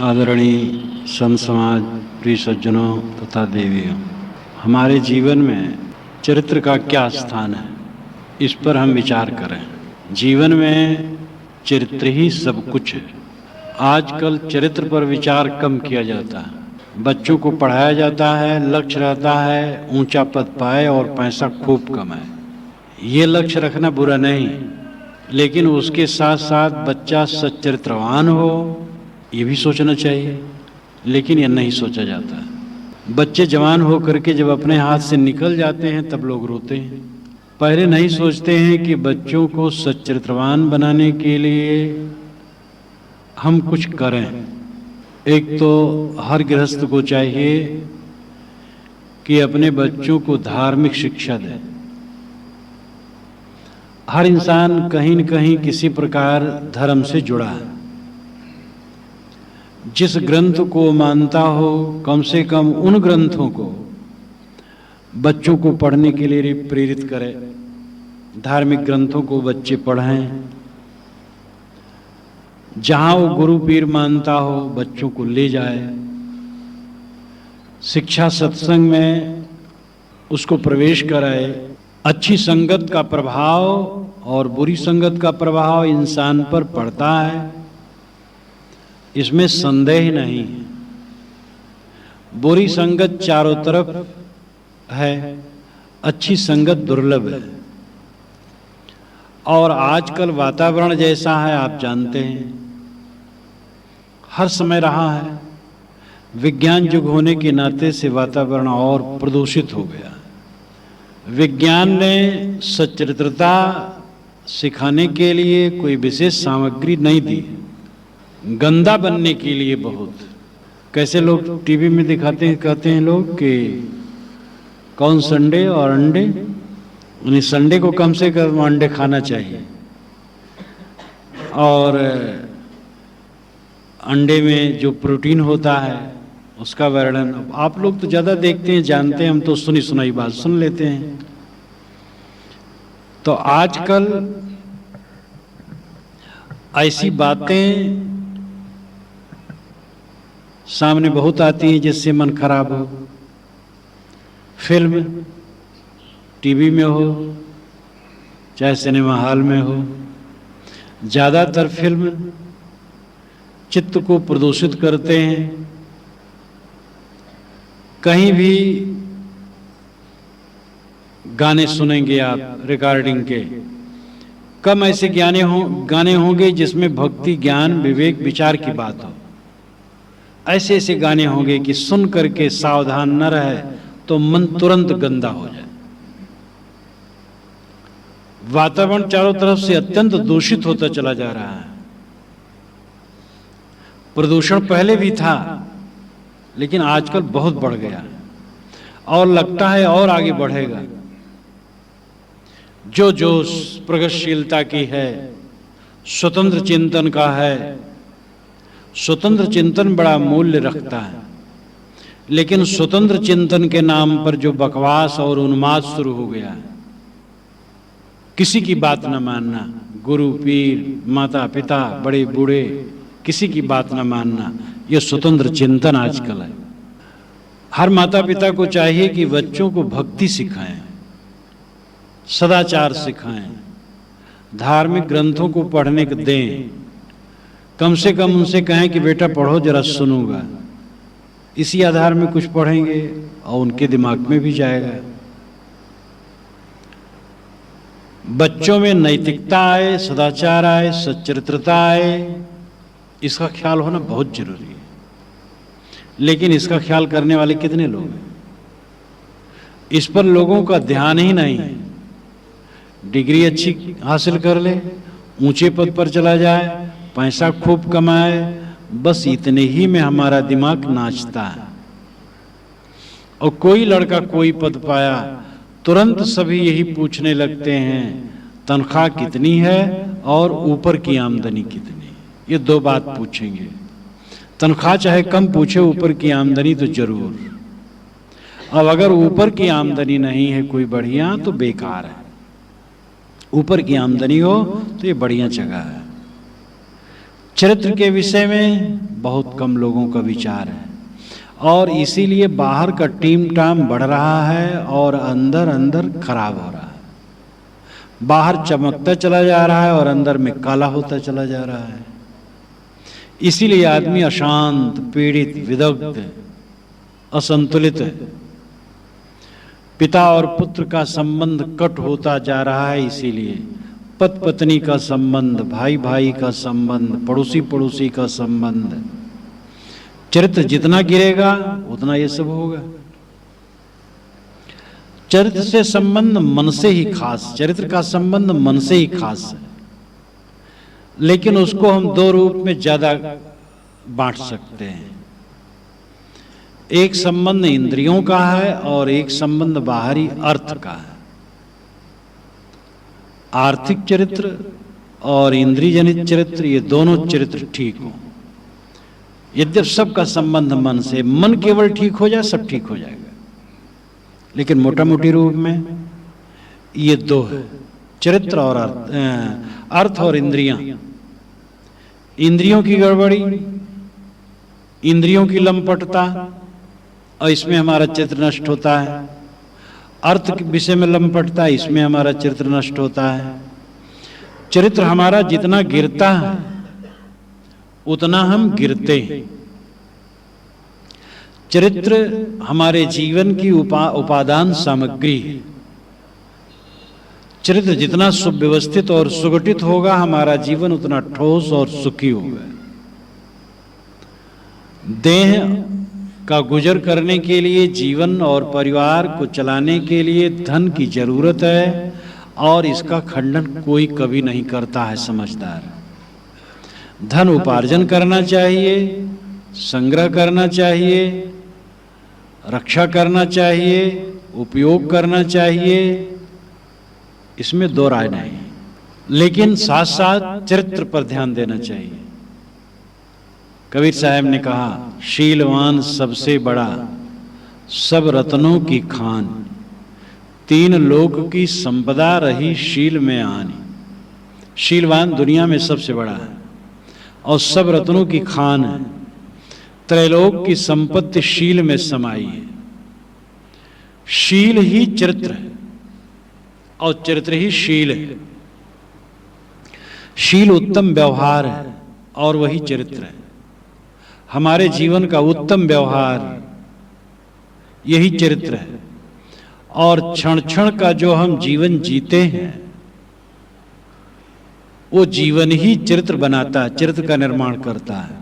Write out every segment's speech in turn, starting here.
आदरणीय संत समाज, प्रिय सज्जनों तथा देवियों, हमारे जीवन में चरित्र का क्या स्थान है, इस पर हम विचार करें। जीवन में चरित्र ही सब कुछ है। आजकल चरित्र पर विचार कम किया जाता है। बच्चों को पढ़ाया जाता है, लक्ष्य रहता है ऊंचा पद पाए और पैसा खूब कमाए। ये लक्ष्य रखना बुरा नहीं, लेकिन उसके साथ साथ बच्चा सच्चरित्रवान हो, ये भी सोचना चाहिए, लेकिन ये नहीं सोचा जाता है। बच्चे जवान हो करके जब अपने हाथ से निकल जाते हैं तब लोग रोते हैं। पहले नहीं सोचते हैं कि बच्चों को सच्चरित्रवान बनाने के लिए हम कुछ करें। एक तो हर गृहस्थ को चाहिए कि अपने बच्चों को धार्मिक शिक्षा दे। हर इंसान कहीं न कहीं किसी प्रकार धर्म से जुड़ा है। जिस ग्रंथ को मानता हो, कम से कम उन ग्रंथों को बच्चों को पढ़ने के लिए प्रेरित करें। धार्मिक ग्रंथों को बच्चे पढ़ें। जहां वो गुरु पीर मानता हो, बच्चों को ले जाए। शिक्षा सत्संग में उसको प्रवेश कराए। अच्छी संगत का प्रभाव और बुरी संगत का प्रभाव इंसान पर पड़ता है, इसमें संदेह नहीं है। बुरी संगत चारों तरफ है, अच्छी संगत दुर्लभ है। और आजकल वातावरण जैसा है आप जानते हैं, हर समय रहा है। विज्ञान युग होने के नाते से वातावरण और प्रदूषित हो गया। विज्ञान ने सच्चरित्रता सिखाने के लिए कोई विशेष सामग्री नहीं दी, गंदा बनने के लिए बहुत। कैसे लोग टीवी में दिखाते हैं, कहते हैं लोग कि कौन संडे और अंडे, यानी संडे को कम से कम अंडे खाना चाहिए, और अंडे में जो प्रोटीन होता है उसका वर्णन। आप लोग तो ज़्यादा देखते हैं, जानते हैं, हम तो सुनी सुनाई बात सुन लेते हैं। तो आजकल ऐसी बातें सामने बहुत आती हैं जिससे मन खराब हो। फिल्म टीवी में हो चाहे सिनेमा हॉल में हो, ज़्यादातर फिल्म चित्त को प्रदूषित करते हैं। कहीं भी गाने सुनेंगे आप रिकॉर्डिंग के, कम ऐसे गाने होंगे जिसमें भक्ति, ज्ञान, विवेक, विचार की बात हो। ऐसे ऐसे गाने होंगे कि सुन करके सावधान न रहे तो मन तुरंत गंदा हो जाए। वातावरण चारों तरफ से अत्यंत दूषित होता चला जा रहा है। प्रदूषण पहले भी था, लेकिन आजकल बहुत बढ़ गया और लगता है और आगे बढ़ेगा। जो जोश प्रगतिशीलता की है, स्वतंत्र चिंतन का है। स्वतंत्र चिंतन बड़ा मूल्य रखता है, लेकिन स्वतंत्र चिंतन के नाम पर जो बकवास और उन्माद शुरू हो गया है, किसी की बात न मानना, गुरु पीर, माता पिता, बड़े बूढ़े, किसी की बात न मानना, ये स्वतंत्र चिंतन आजकल है। हर माता पिता को चाहिए कि बच्चों को भक्ति सिखाएं, सदाचार सिखाएं, धार्मिक ग्रंथों को पढ़ने को दें। कम से कम उनसे कहें कि बेटा पढ़ो, जरा सुनूंगा। इसी आधार में कुछ पढ़ेंगे और उनके दिमाग में भी जाएगा। बच्चों में नैतिकता आए, सदाचार आए, सच्चरित्रता आए, इसका ख्याल होना बहुत जरूरी है। लेकिन इसका ख्याल करने वाले कितने लोग हैं? इस पर लोगों का ध्यान ही नहीं है। डिग्री अच्छी हासिल कर ले, ऊंचे पद पर चला जाए, पैसा खूब कमाए, बस इतने ही में हमारा दिमाग नाचता है। और कोई लड़का कोई पद पाया, तुरंत सभी यही पूछने लगते हैं तनख्वाह कितनी है और ऊपर की आमदनी कितनी। ये दो बात पूछेंगे। तनख्वाह चाहे कम पूछे, ऊपर की आमदनी तो जरूर। अब अगर ऊपर की आमदनी नहीं है कोई बढ़िया तो बेकार है, ऊपर की आमदनी हो तो ये बढ़िया जगह है। चरित्र के विषय में बहुत कम लोगों का विचार है और इसीलिए बाहर का टीम टाम बढ़ रहा है और अंदर अंदर खराब हो रहा है। बाहर चमकता चला जा रहा है और अंदर में काला होता चला जा रहा है। इसीलिए आदमी अशांत, पीड़ित, विदग्ध, असंतुलित है। पिता और पुत्र का संबंध कट होता जा रहा है। इसीलिए पति पत्नी का संबंध, भाई भाई का संबंध, पड़ोसी पड़ोसी का संबंध, चरित्र जितना गिरेगा उतना ये सब होगा। चरित्र से संबंध मन से ही खास, चरित्र का संबंध मन से ही खास है, लेकिन उसको हम दो रूप में ज्यादा बांट सकते हैं। एक संबंध इंद्रियों का है और एक संबंध बाहरी अर्थ का है। आर्थिक चरित्र और इंद्रिय जनित चरित्र, ये दोनों चरित्र ठीक हो। यद्यप सबका संबंध मन से, मन केवल ठीक हो जाए सब ठीक हो जाएगा, लेकिन मोटा मोटी रूप में ये दो है, चरित्र और अर्थ और इंद्रियां। इंद्रियों की गड़बड़ी, इंद्रियों की लंपटता, और इसमें हमारा चरित्र नष्ट होता है। अर्थ के विषय में लंपटता, इसमें हमारा चरित्र नष्ट होता है। चरित्र हमारा जितना गिरता है उतना हम गिरते हैं। चरित्र हमारे जीवन की उपादान सामग्री है। चरित्र जितना सुव्यवस्थित और सुगठित होगा हमारा जीवन उतना ठोस और सुखी होगा। देह का गुजर करने के लिए, जीवन और परिवार को चलाने के लिए धन की जरूरत है और इसका खंडन कोई कभी नहीं करता है समझदार। धन उपार्जन करना चाहिए, संग्रह करना चाहिए, रक्षा करना चाहिए, उपयोग करना चाहिए, इसमें दो राय नहीं, लेकिन साथ साथ चरित्र पर ध्यान देना चाहिए। कबीर साहब ने कहा, शीलवान सबसे बड़ा, सब रत्नों की खान, तीन लोक की संपदा रही शील में आनी। शीलवान दुनिया में सबसे बड़ा है और सब रत्नों की खान है। त्रैलोक की संपत्ति शील में समाई है। शील ही चरित्र है और चरित्र ही शील है। शील उत्तम व्यवहार है और वही चरित्र है। हमारे जीवन का उत्तम व्यवहार यही चरित्र है और क्षण क्षण का जो हम जीवन जीते हैं वो जीवन ही चरित्र बनाता है, चरित्र का निर्माण करता है।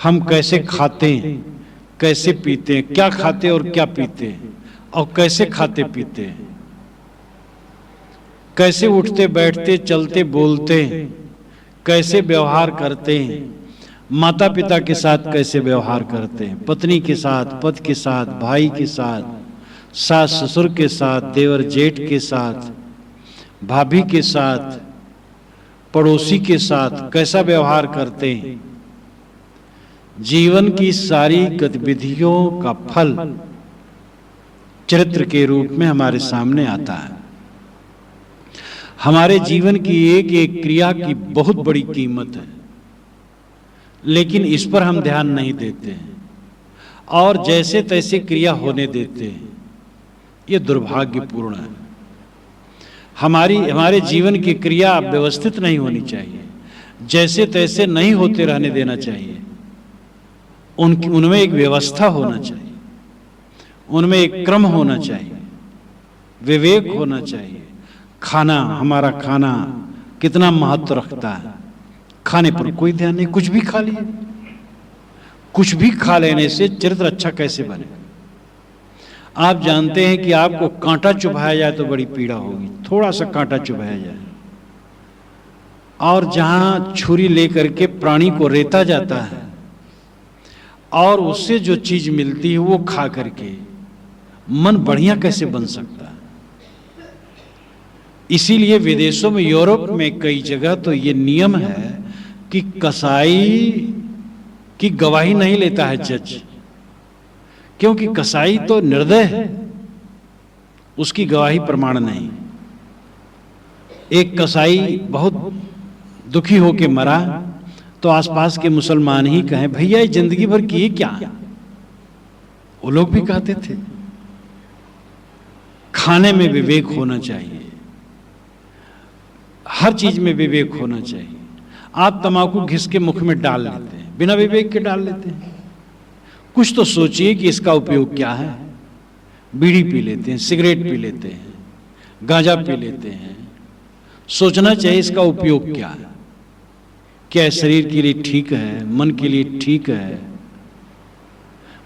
हम कैसे खाते हैं, कैसे पीते हैं, क्या खाते और क्या पीते हैं और कैसे खाते पीते हैं, कैसे उठते बैठते चलते बोलते हैं, कैसे व्यवहार करते हैं, माता पिता के साथ कैसे व्यवहार करते हैं, पत्नी के साथ, पति के साथ, भाई के साथ, सास ससुर के साथ, देवर जेठ के साथ, भाभी के साथ, पड़ोसी के साथ कैसा व्यवहार करते हैं। जीवन की सारी गतिविधियों का फल चरित्र के रूप में हमारे सामने आता है। हमारे जीवन की एक एक क्रिया की बहुत बड़ी कीमत है, लेकिन इस पर हम ध्यान नहीं देते हैं और जैसे तैसे क्रिया होने देते हैं। ये दुर्भाग्यपूर्ण है। हमारे जीवन की क्रिया व्यवस्थित नहीं होनी चाहिए, जैसे तैसे नहीं होते रहने देना चाहिए। उनमें एक व्यवस्था होना चाहिए, उनमें एक क्रम होना चाहिए, विवेक होना चाहिए। खाना, हमारा खाना कितना महत्व रखता है, खाने पर कोई ध्यान नहीं, कुछ भी खा लिए। कुछ भी खा लेने से चरित्र अच्छा कैसे बने। आप जानते हैं कि आपको कांटा चुभाया जाए तो बड़ी पीड़ा होगी, थोड़ा सा कांटा चुभाया जाए, और जहां छुरी लेकर के प्राणी को रेता जाता है और उससे जो चीज मिलती है वो खा करके मन बढ़िया कैसे बन सकता है। इसीलिए विदेशों में, यूरोप में कई जगह तो ये नियम है कि कसाई की गवाही नहीं लेता है जज, क्योंकि कसाई तो निर्दय है, उसकी गवाही प्रमाण नहीं। एक कसाई बहुत दुखी होके मरा तो आसपास के मुसलमान ही कहें भैया ये जिंदगी भर किए क्या? वो लोग भी कहते थे। खाने में विवेक होना चाहिए, हर चीज में विवेक होना चाहिए। आप तंबाकू घिस के मुख में डाल लेते हैं, बिना विवेक के डाल लेते हैं। कुछ तो सोचिए कि इसका उपयोग क्या है। बीड़ी पी लेते हैं, सिगरेट पी लेते हैं, गांजा पी लेते हैं। सोचना चाहिए इसका उपयोग क्या है, क्या शरीर के लिए ठीक है, मन के लिए ठीक है।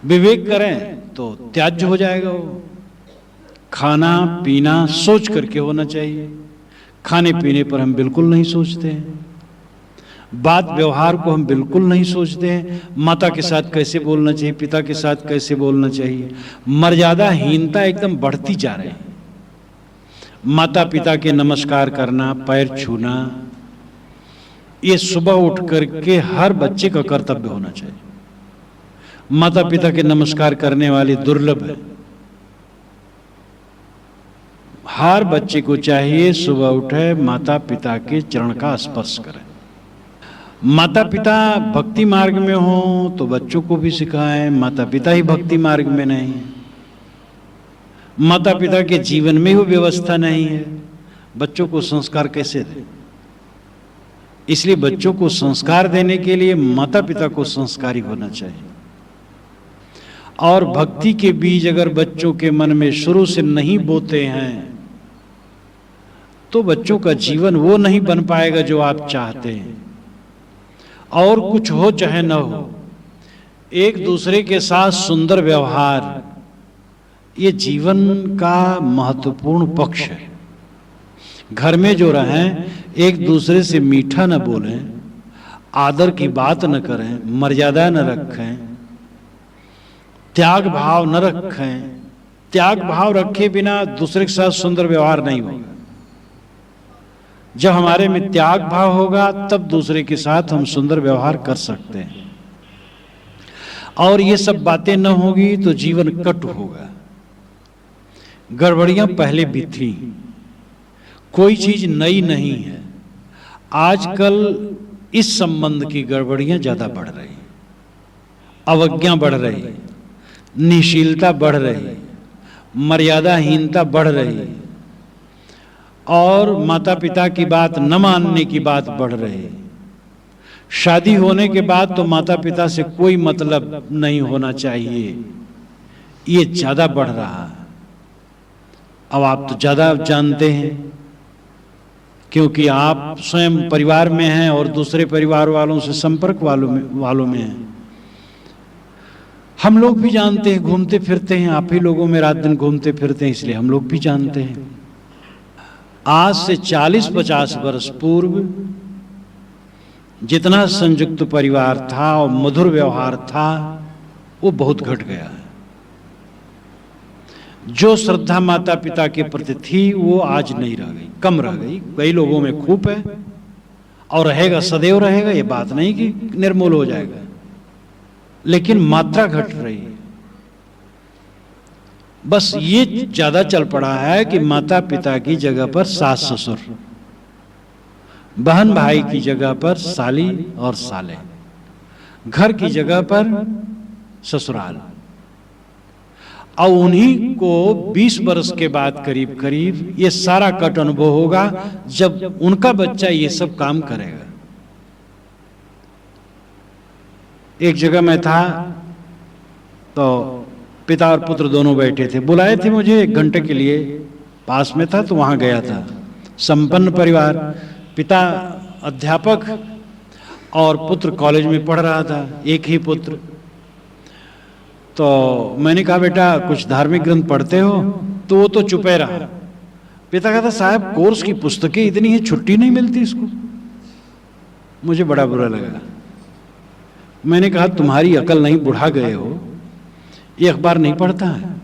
विवेक करें तो त्याज्य हो जाएगा वो। खाना पीना सोच करके होना चाहिए। खाने पीने पर हम बिल्कुल नहीं सोचते हैं, बात व्यवहार को हम बिल्कुल नहीं सोचते हैं। माता के साथ कैसे बोलना चाहिए, पिता के साथ कैसे बोलना चाहिए। मर्यादाहीनता एकदम बढ़ती जा रही है। माता पिता के नमस्कार करना, पैर छूना, ये सुबह उठ करके हर बच्चे का कर्तव्य होना चाहिए। माता पिता के नमस्कार करने वाले दुर्लभ है। हर बच्चे को चाहिए सुबह उठे माता पिता के चरण का स्पर्श करें। माता पिता भक्ति मार्ग में हो तो बच्चों को भी सिखाएं। माता पिता ही भक्ति मार्ग में नहीं, माता पिता के जीवन में ही व्यवस्था नहीं है, बच्चों को संस्कार कैसे दें? इसलिए बच्चों को संस्कार देने के लिए माता पिता को संस्कारी होना चाहिए। और भक्ति के बीज अगर बच्चों के मन में शुरू से नहीं बोते हैं तो बच्चों का जीवन वो नहीं बन पाएगा जो आप चाहते हैं। और कुछ हो चाहे न हो, एक दूसरे के साथ सुंदर व्यवहार ये जीवन का महत्वपूर्ण पक्ष है। घर में जो रहें, एक दूसरे से मीठा न बोलें, आदर की बात न करें, मर्यादा न रखें, त्याग भाव न रखें। त्याग भाव रखे बिना दूसरे के साथ सुंदर व्यवहार नहीं होगा। जब हमारे में त्याग भाव होगा तब दूसरे के साथ हम सुंदर व्यवहार कर सकते हैं। और ये सब बातें न होगी तो जीवन कटु होगा। गड़बड़ियां पहले भी थी, कोई चीज नई नहीं है। आजकल इस संबंध की गड़बड़ियां ज्यादा बढ़ रही, अवज्ञा बढ़ रही, निशीलता बढ़ रही, मर्यादाहीनता बढ़ रही, और माता पिता की बात न मानने की बात बढ़ रही। शादी होने के बाद तो माता पिता से कोई मतलब नहीं होना चाहिए, ये ज्यादा बढ़ रहा है। अब आप तो ज्यादा जानते हैं क्योंकि आप स्वयं परिवार में हैं और दूसरे परिवार वालों से संपर्क वालों में हैं। हम लोग भी जानते हैं, घूमते फिरते हैं, आप ही लोगों में रात दिन घूमते फिरते हैं, इसलिए हम लोग भी जानते हैं। आज से 40-50 वर्ष पूर्व जितना संयुक्त परिवार था और मधुर व्यवहार था वो बहुत घट गया है। जो श्रद्धा माता पिता के प्रति थी वो आज नहीं रह गई, कम रह गई। कई लोगों में खूब है और रहेगा, सदैव रहेगा, ये बात नहीं कि निर्मूल हो जाएगा, लेकिन मात्रा घट रही है। बस ये ज्यादा चल पड़ा है कि माता पिता की जगह पर सास ससुर, बहन भाई की जगह पर साली और साले, घर की जगह पर ससुराल। और उन्हीं को 20 वर्ष के बाद करीब करीब ये सारा कट अनुभव होगा जब उनका बच्चा ये सब काम करेगा। एक जगह मैं था तो पिता और पुत्र दोनों बैठे थे, बुलाए थे मुझे 1 घंटे के लिए, पास में था तो वहां गया था। संपन्न परिवार, पिता अध्यापक और पुत्र कॉलेज में पढ़ रहा था, एक ही पुत्र। तो मैंने कहा बेटा कुछ धार्मिक ग्रंथ पढ़ते हो? तो वो तो चुपे रहा। पिता कहता साहब कोर्स की पुस्तकें इतनी है, छुट्टी नहीं मिलती इसको। मुझे बड़ा बुरा लगा। मैंने कहा तुम्हारी अकल नहीं, बुढ़ा गए हो, ये अखबार नहीं पढ़ता है,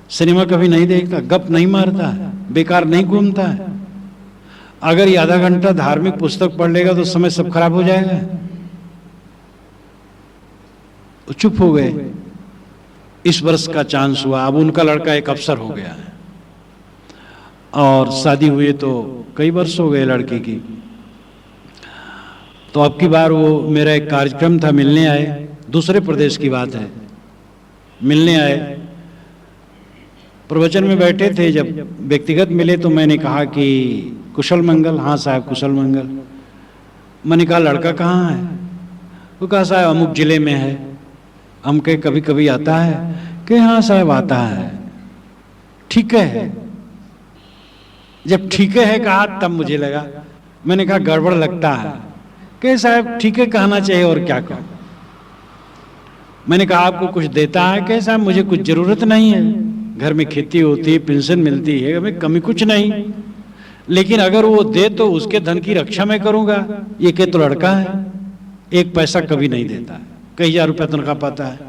सिनेमा कभी नहीं देखता, गप नहीं मारता है, बेकार नहीं घूमता है। अगर ये आधा घंटा धार्मिक पुस्तक पढ़ लेगा तो समय सब खराब हो जाएगा। चुप हो गए। इस वर्ष का चांस हुआ। अब उनका लड़का एक अफसर हो गया है और शादी हुए तो कई वर्ष हो गए लड़के की। तो अब की बार वो मेरा एक कार्यक्रम था, मिलने आए, दूसरे प्रदेश की बात है, मिलने आए, प्रवचन में बैठे थे। जब व्यक्तिगत मिले तो मैंने कहा कि कुशल मंगल। हाँ साहब कुशल मंगल। मैंने कहा लड़का कहाँ है? वो कहा साहब अमुक जिले में है। हम कहे कभी कभी आता है? कि हाँ साहब आता है। ठीक है। जब ठीक है कहा तब मुझे लगा, मैंने कहा गड़बड़ लगता है। कि साहब ठीक है कहना चाहिए और क्या कहूं। मैंने कहा आपको कुछ देता है? कि साहब मुझे कुछ जरूरत नहीं है, घर में खेती होती है, पेंशन मिलती है, हमें कमी कुछ नहीं, लेकिन अगर वो दे तो उसके धन की रक्षा मैं करूंगा। ये के तो लड़का है, एक पैसा कभी नहीं देता है, कई हजार रुपया तनख्वाह पाता है,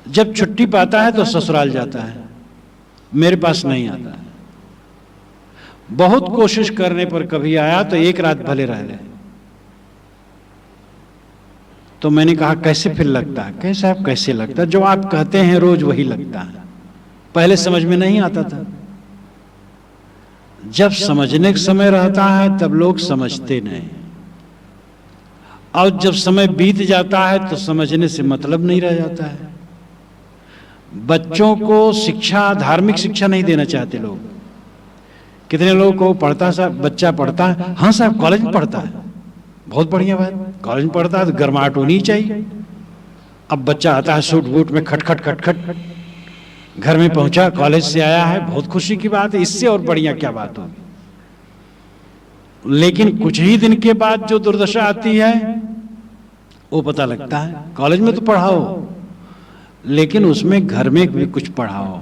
जब छुट्टी पाता है तो ससुराल जाता है, मेरे पास नहीं आता है। बहुत कोशिश करने पर कभी आया तो एक रात भले रह ले। तो मैंने कहा कैसे फिर लगता है? कैसे साहब कैसे लगता है? जो आप कहते हैं रोज वही लगता है। पहले समझ में नहीं आता था, जब समझने का समय रहता है तब लोग समझते नहीं, और जब समय बीत जाता है तो समझने से मतलब नहीं रह जाता है। बच्चों को शिक्षा, धार्मिक शिक्षा नहीं देना चाहते लोग। कितने लोग को पढ़ता साहब, बच्चा पढ़ता है, हाँ साहब कॉलेज में पढ़ता है, बहुत बढ़िया बात, कॉलेज में पढ़ता है तो गर्माहट होनी चाहिए। अब बच्चा आता है सूट बूट में, खटखट खटखट, घर में पहुंचा, कॉलेज से आया है, बहुत खुशी की बात है, इससे और बढ़िया क्या बात होगी। लेकिन कुछ ही दिन के बाद जो दुर्दशा आती है वो पता लगता है। कॉलेज में तो पढ़ाओ, लेकिन उसमें घर में भी कुछ पढ़ाओ।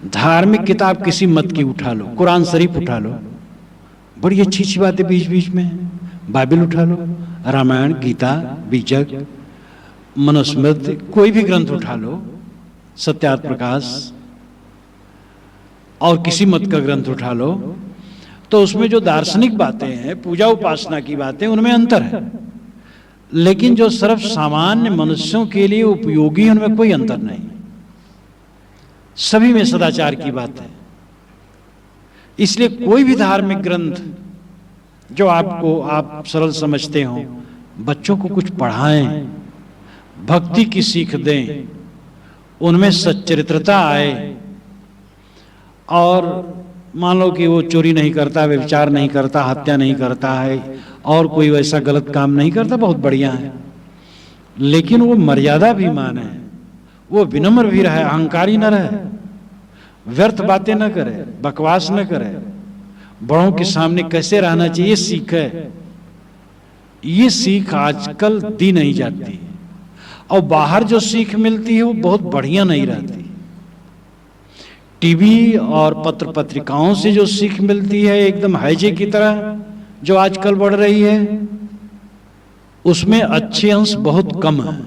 धार्मिक किताब किसी मत की उठा लो, कुरान शरीफ उठा लो, बड़ी अच्छी अच्छी बातें बीच बीच में, बाइबल उठा लो, रामायण, गीता, बीजक, मनुस्मृति, कोई भी ग्रंथ उठा लो, सत्यार्थ प्रकाश, और किसी मत का ग्रंथ उठा लो, तो उसमें जो दार्शनिक बातें हैं, पूजा उपासना की बातें, उनमें अंतर है, लेकिन जो सिर्फ सामान्य मनुष्यों के लिए उपयोगी है उनमें कोई अंतर नहीं। सभी में सदाचार की बात है। इसलिए कोई भी धार्मिक ग्रंथ जो आप सरल समझते हो, बच्चों को कुछ पढ़ाएं, भक्ति की सीख दें, उनमें सच्चरित्रता आए, और मान लो कि वो चोरी नहीं करता, व्यभिचार नहीं करता, हत्या नहीं करता है, और कोई वैसा गलत काम नहीं करता, बहुत बढ़िया है, लेकिन वो मर्यादा भी माने, वो विनम्र भी रहे, अहंकारी न रहे, व्यर्थ बातें न करे, बकवास न करे, बड़ों के सामने कैसे रहना चाहिए सीखे। ये सीख आजकल दी नहीं जाती, और बाहर जो सीख मिलती है वो बहुत बढ़िया नहीं रहती। टीवी और पत्र पत्रिकाओं से जो सीख मिलती है एकदम हैजे की तरह जो आजकल बढ़ रही है, उसमें अच्छे अंश बहुत कम है,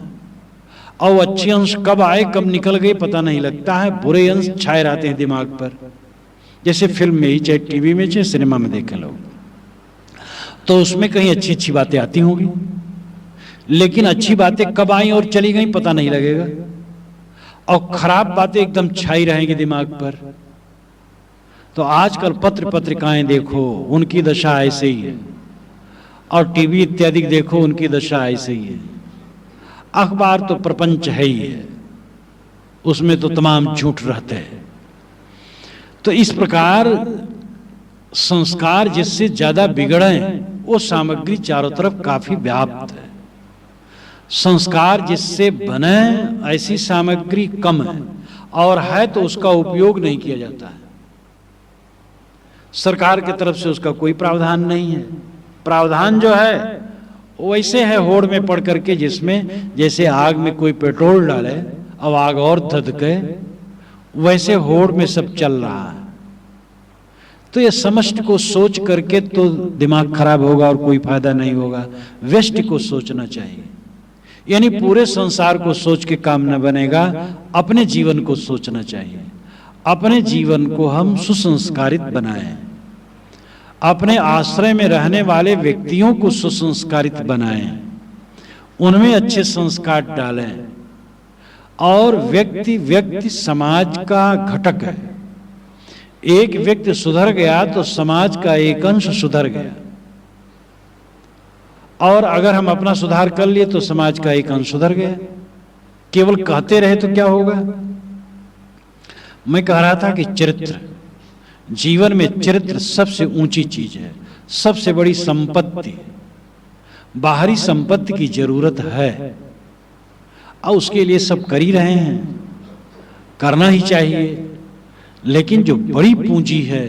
और अच्छे अंश कब आए कब निकल गए पता नहीं लगता है। बुरे अंश छाए रहते हैं दिमाग पर, जैसे फिल्म में ही, चाहे टीवी में, चाहे सिनेमा में देखें लोग, तो उसमें कहीं अच्छी अच्छी बातें आती होंगी, लेकिन अच्छी बातें कब आई और चली गई पता नहीं लगेगा, और खराब बातें एकदम छाई रहेंगी दिमाग पर। तो आजकल पत्र पत्रिकाएं देखो, उनकी दशा ऐसे ही है, और टीवी इत्यादि देखो, उनकी दशा ऐसे ही है। अखबार तो प्रपंच है ही है, उसमें तो तमाम झूठ रहते हैं। तो इस प्रकार संस्कार जिससे ज्यादा बिगड़े वो सामग्री चारों तरफ काफी व्याप्त है। संस्कार जिससे बने ऐसी सामग्री कम है, और है तो उसका उपयोग नहीं किया जाता है। सरकार की तरफ से उसका कोई प्रावधान नहीं है। प्रावधान जो है वैसे है होड़ में पड़ करके, जिसमें जैसे आग में कोई पेट्रोल डाले अब आग और धधके, वैसे होड़ में सब चल रहा है। तो ये समष्टि को सोच करके तो दिमाग खराब होगा और कोई फायदा नहीं होगा। व्यष्टि को सोचना चाहिए, यानी पूरे संसार को सोच के काम न बनेगा, अपने जीवन को सोचना चाहिए। अपने जीवन को हम सुसंस्कारित बनाएं, अपने आश्रय में रहने वाले व्यक्तियों को सुसंस्कारित बनाएं, उनमें अच्छे संस्कार डालें, और व्यक्ति व्यक्ति समाज का घटक है। एक व्यक्ति सुधर गया तो समाज का एक अंश सुधर गया, और अगर हम अपना सुधार कर लिए तो समाज का एक अंश सुधर गया। केवल कहते रहे तो क्या होगा? मैं कह रहा था कि चरित्र, जीवन में चरित्र सबसे ऊंची चीज है, सबसे बड़ी संपत्ति। बाहरी संपत्ति की जरूरत है और उसके लिए सब कर ही रहे हैं, करना ही चाहिए, लेकिन जो बड़ी पूंजी है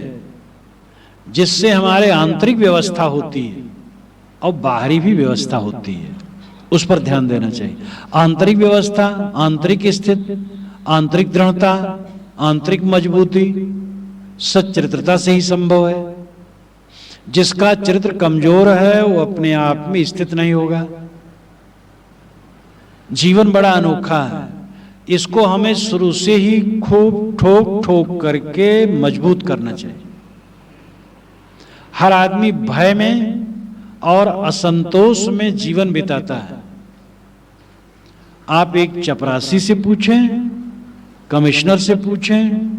जिससे हमारे आंतरिक व्यवस्था होती है और बाहरी भी व्यवस्था होती है, उस पर ध्यान देना चाहिए। आंतरिक व्यवस्था, आंतरिक स्थिति, आंतरिक दृढ़ता, आंतरिक मजबूती सच्चरित्रता से ही संभव है। जिसका चरित्र कमजोर है वो अपने आप में स्थित नहीं होगा। जीवन बड़ा अनोखा है, इसको हमें शुरू से ही खूब ठोक ठोक करके मजबूत करना चाहिए। हर आदमी भय में और असंतोष में जीवन बिताता है। आप एक चपरासी से पूछें, कमिश्नर से पूछें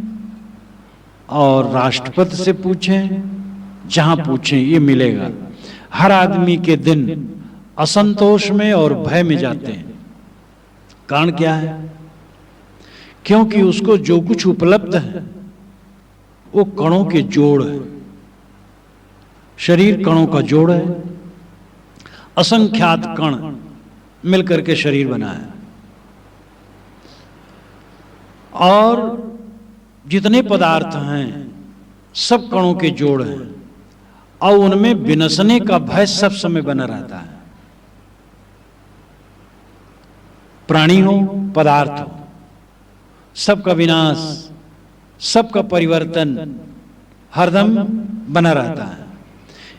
और राष्ट्रपति से पूछें, जहां पूछें ये मिलेगा। हर आदमी के दिन असंतोष में और भय में जाते हैं। कारण क्या है? क्योंकि उसको जो कुछ उपलब्ध है वो कणों के जोड़ है। शरीर कणों का जोड़ है, असंख्यात कण मिलकर के शरीर बना है, और जितने पदार्थ हैं सब कणों के जोड़ हैं, और उनमें विनशने का भय सब समय बना रहता है। प्राणी हो, पदार्थ हो, सबका विनाश, सबका परिवर्तन हरदम बना रहता है।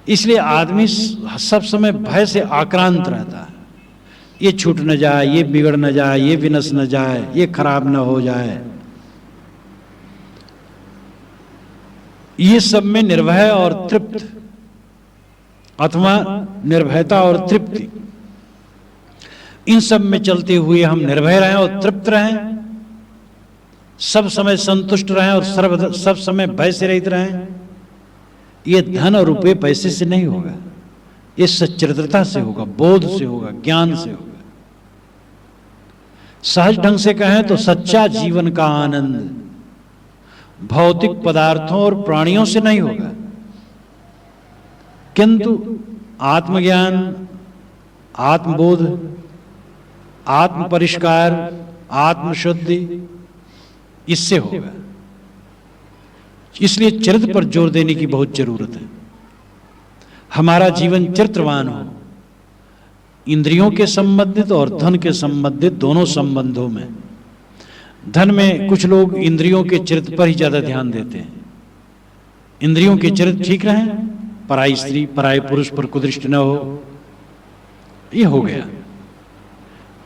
इसलिए आदमी सब समय भय से आक्रांत रहता है। ये छूट न जाए, ये बिगड़ न जाए, ये विनश न जाए, ये खराब न हो जाए। ये सब में निर्भय और तृप्त अथवा निर्भयता और तृप्ति, इन सब में चलते हुए हम निर्भय रहें और तृप्त रहें, सब समय संतुष्ट रहें और सब समय भय से रहित रहें। ये धन और रुपये पैसे से नहीं होगा, ये सच्चरित्रता से होगा, बोध से होगा, ज्ञान से होगा। सहज ढंग से कहें तो सच्चा जीवन का आनंद भौतिक पदार्थों और प्राणियों से नहीं होगा, किंतु आत्मज्ञान, आत्मबोध, आत्म परिष्कार, आत्मशुद्धि इससे होगा। इसलिए चरित्र पर जोर देने की बहुत जरूरत है। हमारा जीवन चरित्रवान हो, इंद्रियों के संबंधित और धन के संबंधित दोनों संबंधों में। धन में कुछ लोग इंद्रियों के चरित्र पर ही ज्यादा ध्यान देते हैं। इंद्रियों के चरित्र ठीक रहें, पराई स्त्री पराई पुरुष पर कुदृष्टि न हो, ये हो गया,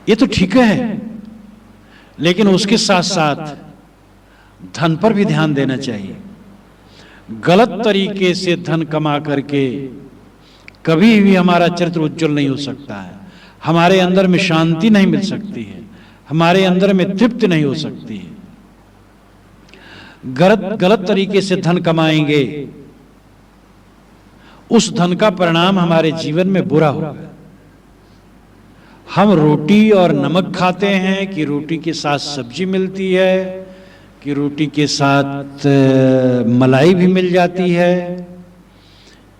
ये तो ठीक है। लेकिन उसके साथ साथ धन पर भी ध्यान देना चाहिए। गलत तरीके से धन कमा करके कभी भी हमारा चरित्र उज्जवल नहीं हो सकता है। हमारे अंदर में शांति नहीं मिल सकती है, हमारे अंदर में तृप्ति नहीं हो सकती है। गलत तरीके से धन कमाएंगे, उस धन का परिणाम हमारे जीवन में बुरा होगा। हम रोटी और नमक खाते हैं कि रोटी के साथ सब्जी मिलती है, कि रोटी के साथ मलाई भी मिल जाती है,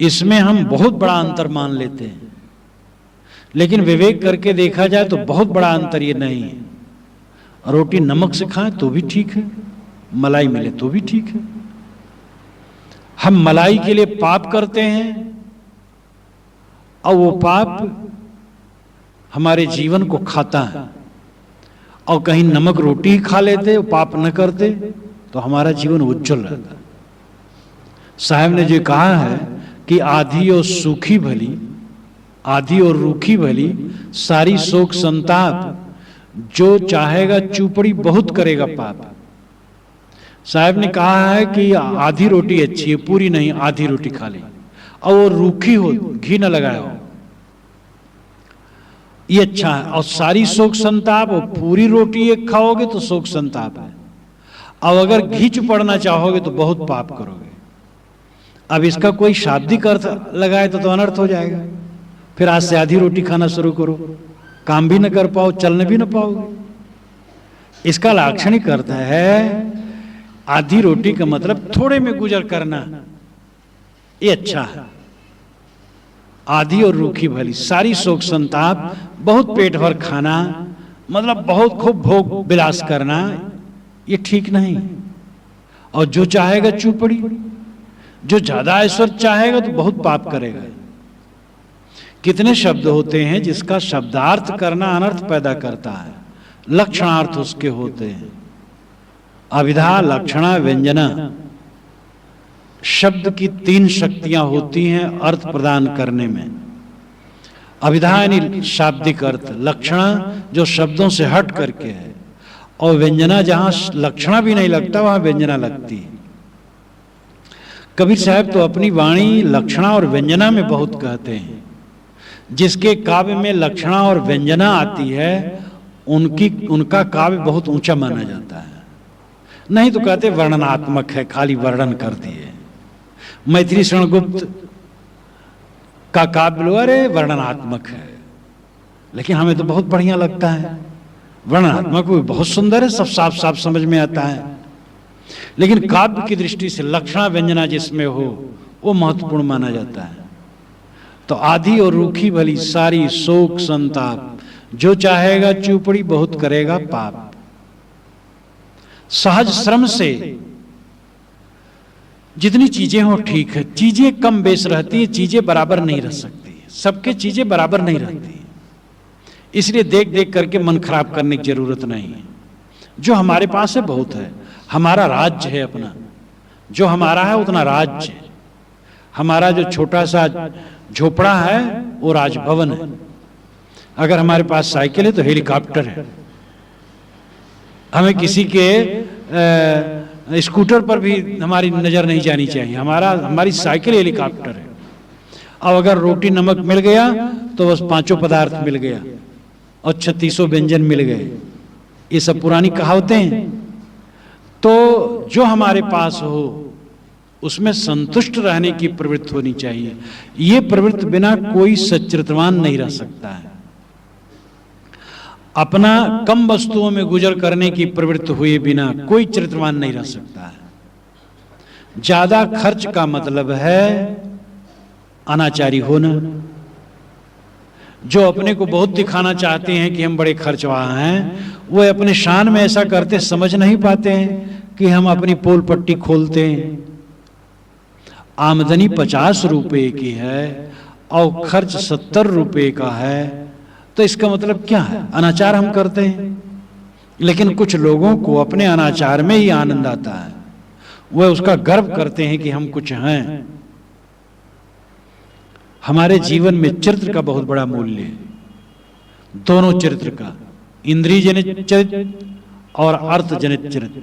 इसमें हम बहुत बड़ा अंतर मान लेते हैं। लेकिन विवेक करके देखा जाए तो बहुत बड़ा अंतर ये नहीं है। रोटी नमक से खाएं तो भी ठीक है, मलाई मिले तो भी ठीक है। हम मलाई के लिए पाप करते हैं और वो पाप हमारे जीवन को खाता है, और कहीं नमक रोटी ही खा लेते, पाप न करते, तो हमारा जीवन उज्जवल रहता। साहब ने जो कहा है कि आधी और सूखी भली, आधी और रूखी भली, सारी शोक संताप, जो चाहेगा चूपड़ी बहुत करेगा पाप। साहब ने कहा है कि आधी रोटी अच्छी है, पूरी नहीं, आधी रोटी खा ली, और वो रूखी हो, घी न लगाया हो, ये अच्छा है। और सारी शोक संताप, और पूरी रोटी एक खाओगे तो शोक संताप है। और अगर घी चुपड़ना चाहोगे तो बहुत पाप करोगे। अब इसका कोई शाब्दिक अर्थ लगाए तो अनर्थ हो जाएगा। फिर आज से आधी रोटी खाना शुरू करो, काम भी न कर पाओ, चलने भी न पाओगे। इसका लाक्षणिक अर्थ है आधी रोटी का मतलब थोड़े में गुजर करना, ये अच्छा है। आधी और रूखी भली, सारी शोक संताप, बहुत पेट भर खाना, मतलब बहुत खूब भोग विलास करना, ये ठीक नहीं। और जो चाहेगा चूपड़ी, जो ज्यादा ऐश्वर्य चाहेगा तो बहुत पाप करेगा। कितने शब्द होते हैं जिसका शब्दार्थ करना अनर्थ पैदा करता है, लक्षणार्थ उसके होते हैं। अभिधा, लक्षणा, व्यंजना, शब्द की 3 शक्तियां होती हैं अर्थ प्रदान करने में। अभिधा यानी शाब्दिक अर्थ, लक्षणा जो शब्दों से हट करके है, और व्यंजना जहां लक्षणा भी नहीं लगता वहां व्यंजना लगती है। कबीर साहब तो अपनी वाणी लक्षणा और व्यंजना में बहुत कहते हैं। जिसके काव्य में लक्षणा और व्यंजना आती है उनका काव्य बहुत ऊंचा माना जाता है। नहीं तो कहते वर्णनात्मक है, खाली वर्णन कर दिए। मैथिली शरण गुप्त का काव्य लो, अरे वर्णनात्मक है, लेकिन हमें तो बहुत बढ़िया लगता है। वर्णनात्मक भी बहुत सुंदर है, सब साफ साफ समझ में आता है, लेकिन काव्य की दृष्टि से लक्षणा व्यंजना जिसमें हो वो महत्वपूर्ण माना जाता है। तो आधी और रूखी भली सारी शोक संताप, जो चाहेगा चूपड़ी, बहुत करेगा पाप। सहज श्रम से जितनी चीजें हो ठीक है, चीजें कम बेस रहती है, चीजें बराबर नहीं रह सकती, सबके चीजें बराबर नहीं रहती, इसलिए देख देख करके मन खराब करने की जरूरत नहीं है। जो हमारे पास है बहुत है, हमारा राज्य है अपना, जो हमारा है उतना राज्य है। हमारा जो छोटा सा झोपड़ा है वो राजभवन है। अगर हमारे पास साइकिल है तो हेलीकॉप्टर है। हमें किसी के स्कूटर पर भी हमारी नजर नहीं जानी चाहिए, हमारी साइकिल हेलीकॉप्टर है। अब अगर रोटी नमक मिल गया तो बस 5 पदार्थ मिल गया और 36 व्यंजन मिल गए, ये सब पुरानी कहावतें हैं। तो जो हमारे पास हो उसमें संतुष्ट रहने की प्रवृत्ति होनी चाहिए। ये प्रवृत्ति बिना कोई सच्चरित्रवान नहीं रह सकता है। अपना कम वस्तुओं में गुजर करने की प्रवृत्ति हुए बिना कोई चरित्रवान नहीं रह सकता है। ज्यादा खर्च का मतलब है अनाचारी होना। जो अपने को बहुत दिखाना चाहते हैं कि हम बड़े खर्चवा हैं, वो अपने शान में ऐसा करते समझ नहीं पाते हैं कि हम अपनी पोल पट्टी खोलते हैं। आमदनी 50 रुपए की है और खर्च 70 रुपए का है, तो इसका मतलब क्या है? अनाचार हम करते हैं। लेकिन कुछ लोगों को अपने अनाचार में ही आनंद आता है, वह उसका गर्व करते हैं कि हम कुछ हैं। हमारे जीवन में चरित्र का बहुत बड़ा मूल्य है, दोनों चरित्र का, इंद्रिय जनित चरित्र और अर्थ जनित चरित्र।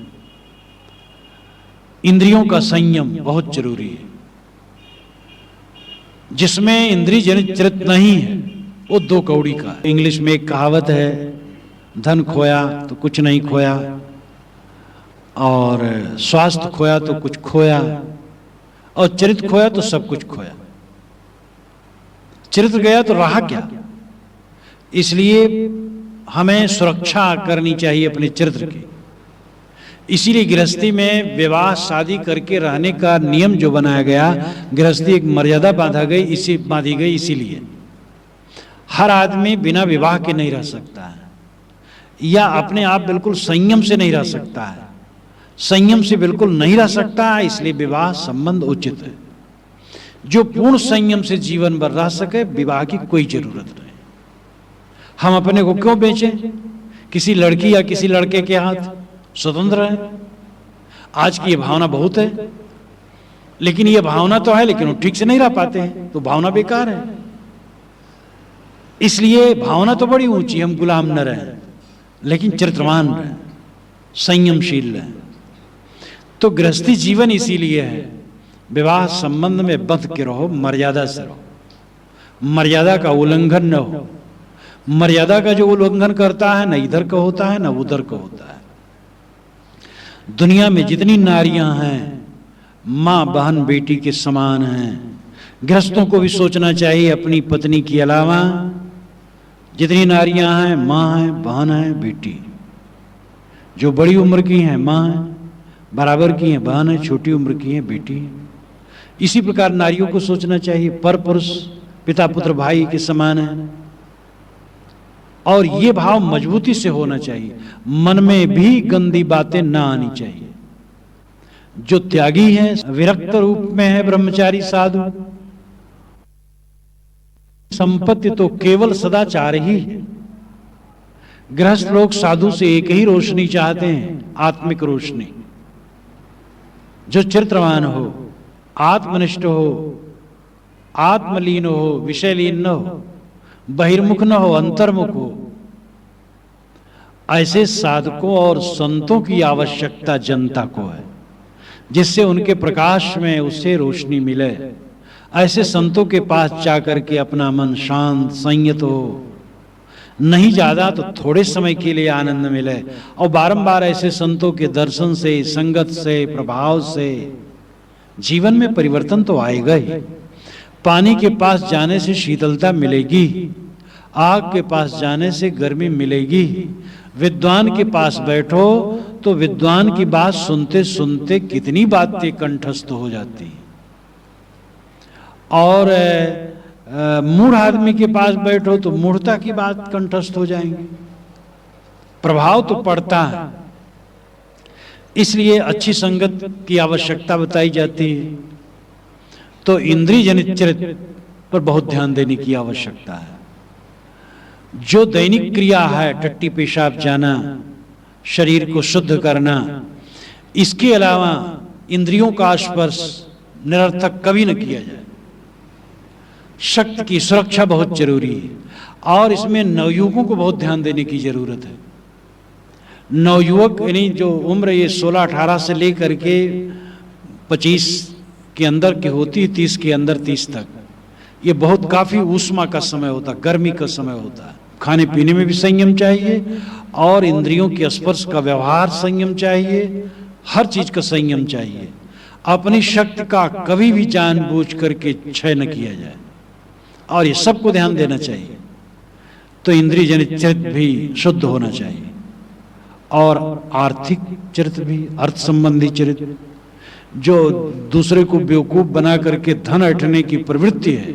इंद्रियों का संयम बहुत जरूरी है। जिसमें इंद्रिय जनित चरित्र नहीं है वो 2 कौड़ी का है। इंग्लिश में एक कहावत है, धन खोया तो कुछ नहीं खोया, और स्वास्थ्य खोया तो कुछ खोया, और चरित्र खोया तो सब कुछ खोया। चरित्र गया तो रहा क्या? इसलिए हमें सुरक्षा करनी चाहिए अपने चरित्र की। इसीलिए गृहस्थी में विवाह शादी करके रहने का नियम जो बनाया गया, गृहस्थी एक मर्यादा बांधी गई। इसीलिए हर आदमी बिना विवाह के नहीं रह सकता है, या अपने आप बिल्कुल संयम से नहीं रह सकता है। संयम से बिल्कुल नहीं रह सकता है, इसलिए विवाह संबंध उचित है। जो पूर्ण संयम से जीवन भर रह सके, विवाह की कोई जरूरत नहीं। हम अपने को क्यों बेचें किसी लड़की या किसी लड़के के हाथ? स्वतंत्र है। आज की ये भावना बहुत है, लेकिन ये भावना तो है, लेकिन वो ठीक से नहीं रह पाते हैं, तो भावना बेकार है। इसलिए भावना तो बड़ी ऊंची, हम गुलाम न रहें, लेकिन चरित्रवान रहें, संयमशील रहें। तो गृहस्थी जीवन इसीलिए है, विवाह संबंध में बंध के रहो, मर्यादा से रहो, मर्यादा का उल्लंघन न हो। मर्यादा का जो उल्लंघन करता है, न इधर का होता है न उधर का होता है। दुनिया में जितनी नारियां हैं मां बहन बेटी के समान हैं। गृहस्थों को भी सोचना चाहिए अपनी पत्नी के अलावा जितनी नारियां हैं मां है, बहन है, बेटी। जो बड़ी उम्र की हैं मां है, बराबर की हैं बहन है, छोटी उम्र की हैं बेटी है। इसी प्रकार नारियों को सोचना चाहिए पर पुरुष पिता पुत्र भाई के समान है। और ये भाव मजबूती से होना चाहिए। मन में भी गंदी बातें ना आनी चाहिए। जो त्यागी है, विरक्त रूप में है, ब्रह्मचारी साधु, संपत्ति तो केवल सदाचार ही है। गृहस्थ लोग साधु से एक ही रोशनी चाहते हैं, आत्मिक रोशनी। जो चरित्रवान हो, आत्मनिष्ठ हो, आत्मलीन हो, विषयलीन न हो, बहिर्मुख न हो, अंतर्मुख हो। ऐसे साधकों और संतों की आवश्यकता जनता को है, जिससे उनके प्रकाश में उससे रोशनी मिले। ऐसे संतों के पास जाकर के अपना मन शांत संयत हो, नहीं ज्यादा तो थोड़े समय के लिए आनंद मिले। और बारंबार ऐसे संतों के दर्शन से, संगत से, प्रभाव से जीवन में परिवर्तन तो आएगा ही। पानी के पास जाने से शीतलता मिलेगी, आग के पास जाने से गर्मी मिलेगी। विद्वान के पास बैठो तो विद्वान की बात सुनते सुनते कितनी बातें कंठस्थ हो जाती हैं। और मूढ़ आदमी के पास बैठो तो मूढ़ता की बात कंठस्थ हो जाएंगी। प्रभाव तो पड़ता है। इसलिए अच्छी संगत की आवश्यकता बताई जाती है। तो इंद्रिय जनित चरित्र पर बहुत ध्यान देने की आवश्यकता है। जो दैनिक क्रिया है, टट्टी पेशाब जाना, शरीर को शुद्ध करना, इसके अलावा इंद्रियों का स्पर्श निरर्थक कभी न किया जाए। शक्ति की सुरक्षा बहुत जरूरी है। और इसमें नवयुवकों को बहुत ध्यान देने की जरूरत है। नवयुवक यानी जो उम्र ये 16-18 से लेकर के 25 के अंदर की होती है, 30 के अंदर 30 तक, ये बहुत काफी ऊष्मा का समय होता है, गर्मी का समय होता है। खाने पीने में भी संयम चाहिए और इंद्रियों के स्पर्श का व्यवहार संयम चाहिए, हर चीज का संयम चाहिए। अपनी शक्ति का कभी भी जानबूझ करके क्षय न किया जाए और ये सबको ध्यान देना चाहिए। तो इंद्रिय जनित चरित्र भी शुद्ध होना चाहिए और आर्थिक चरित्र भी, अर्थ संबंधी चरित्र। जो दूसरे को बेवकूफ बना करके धन ऐंठने की प्रवृत्ति है,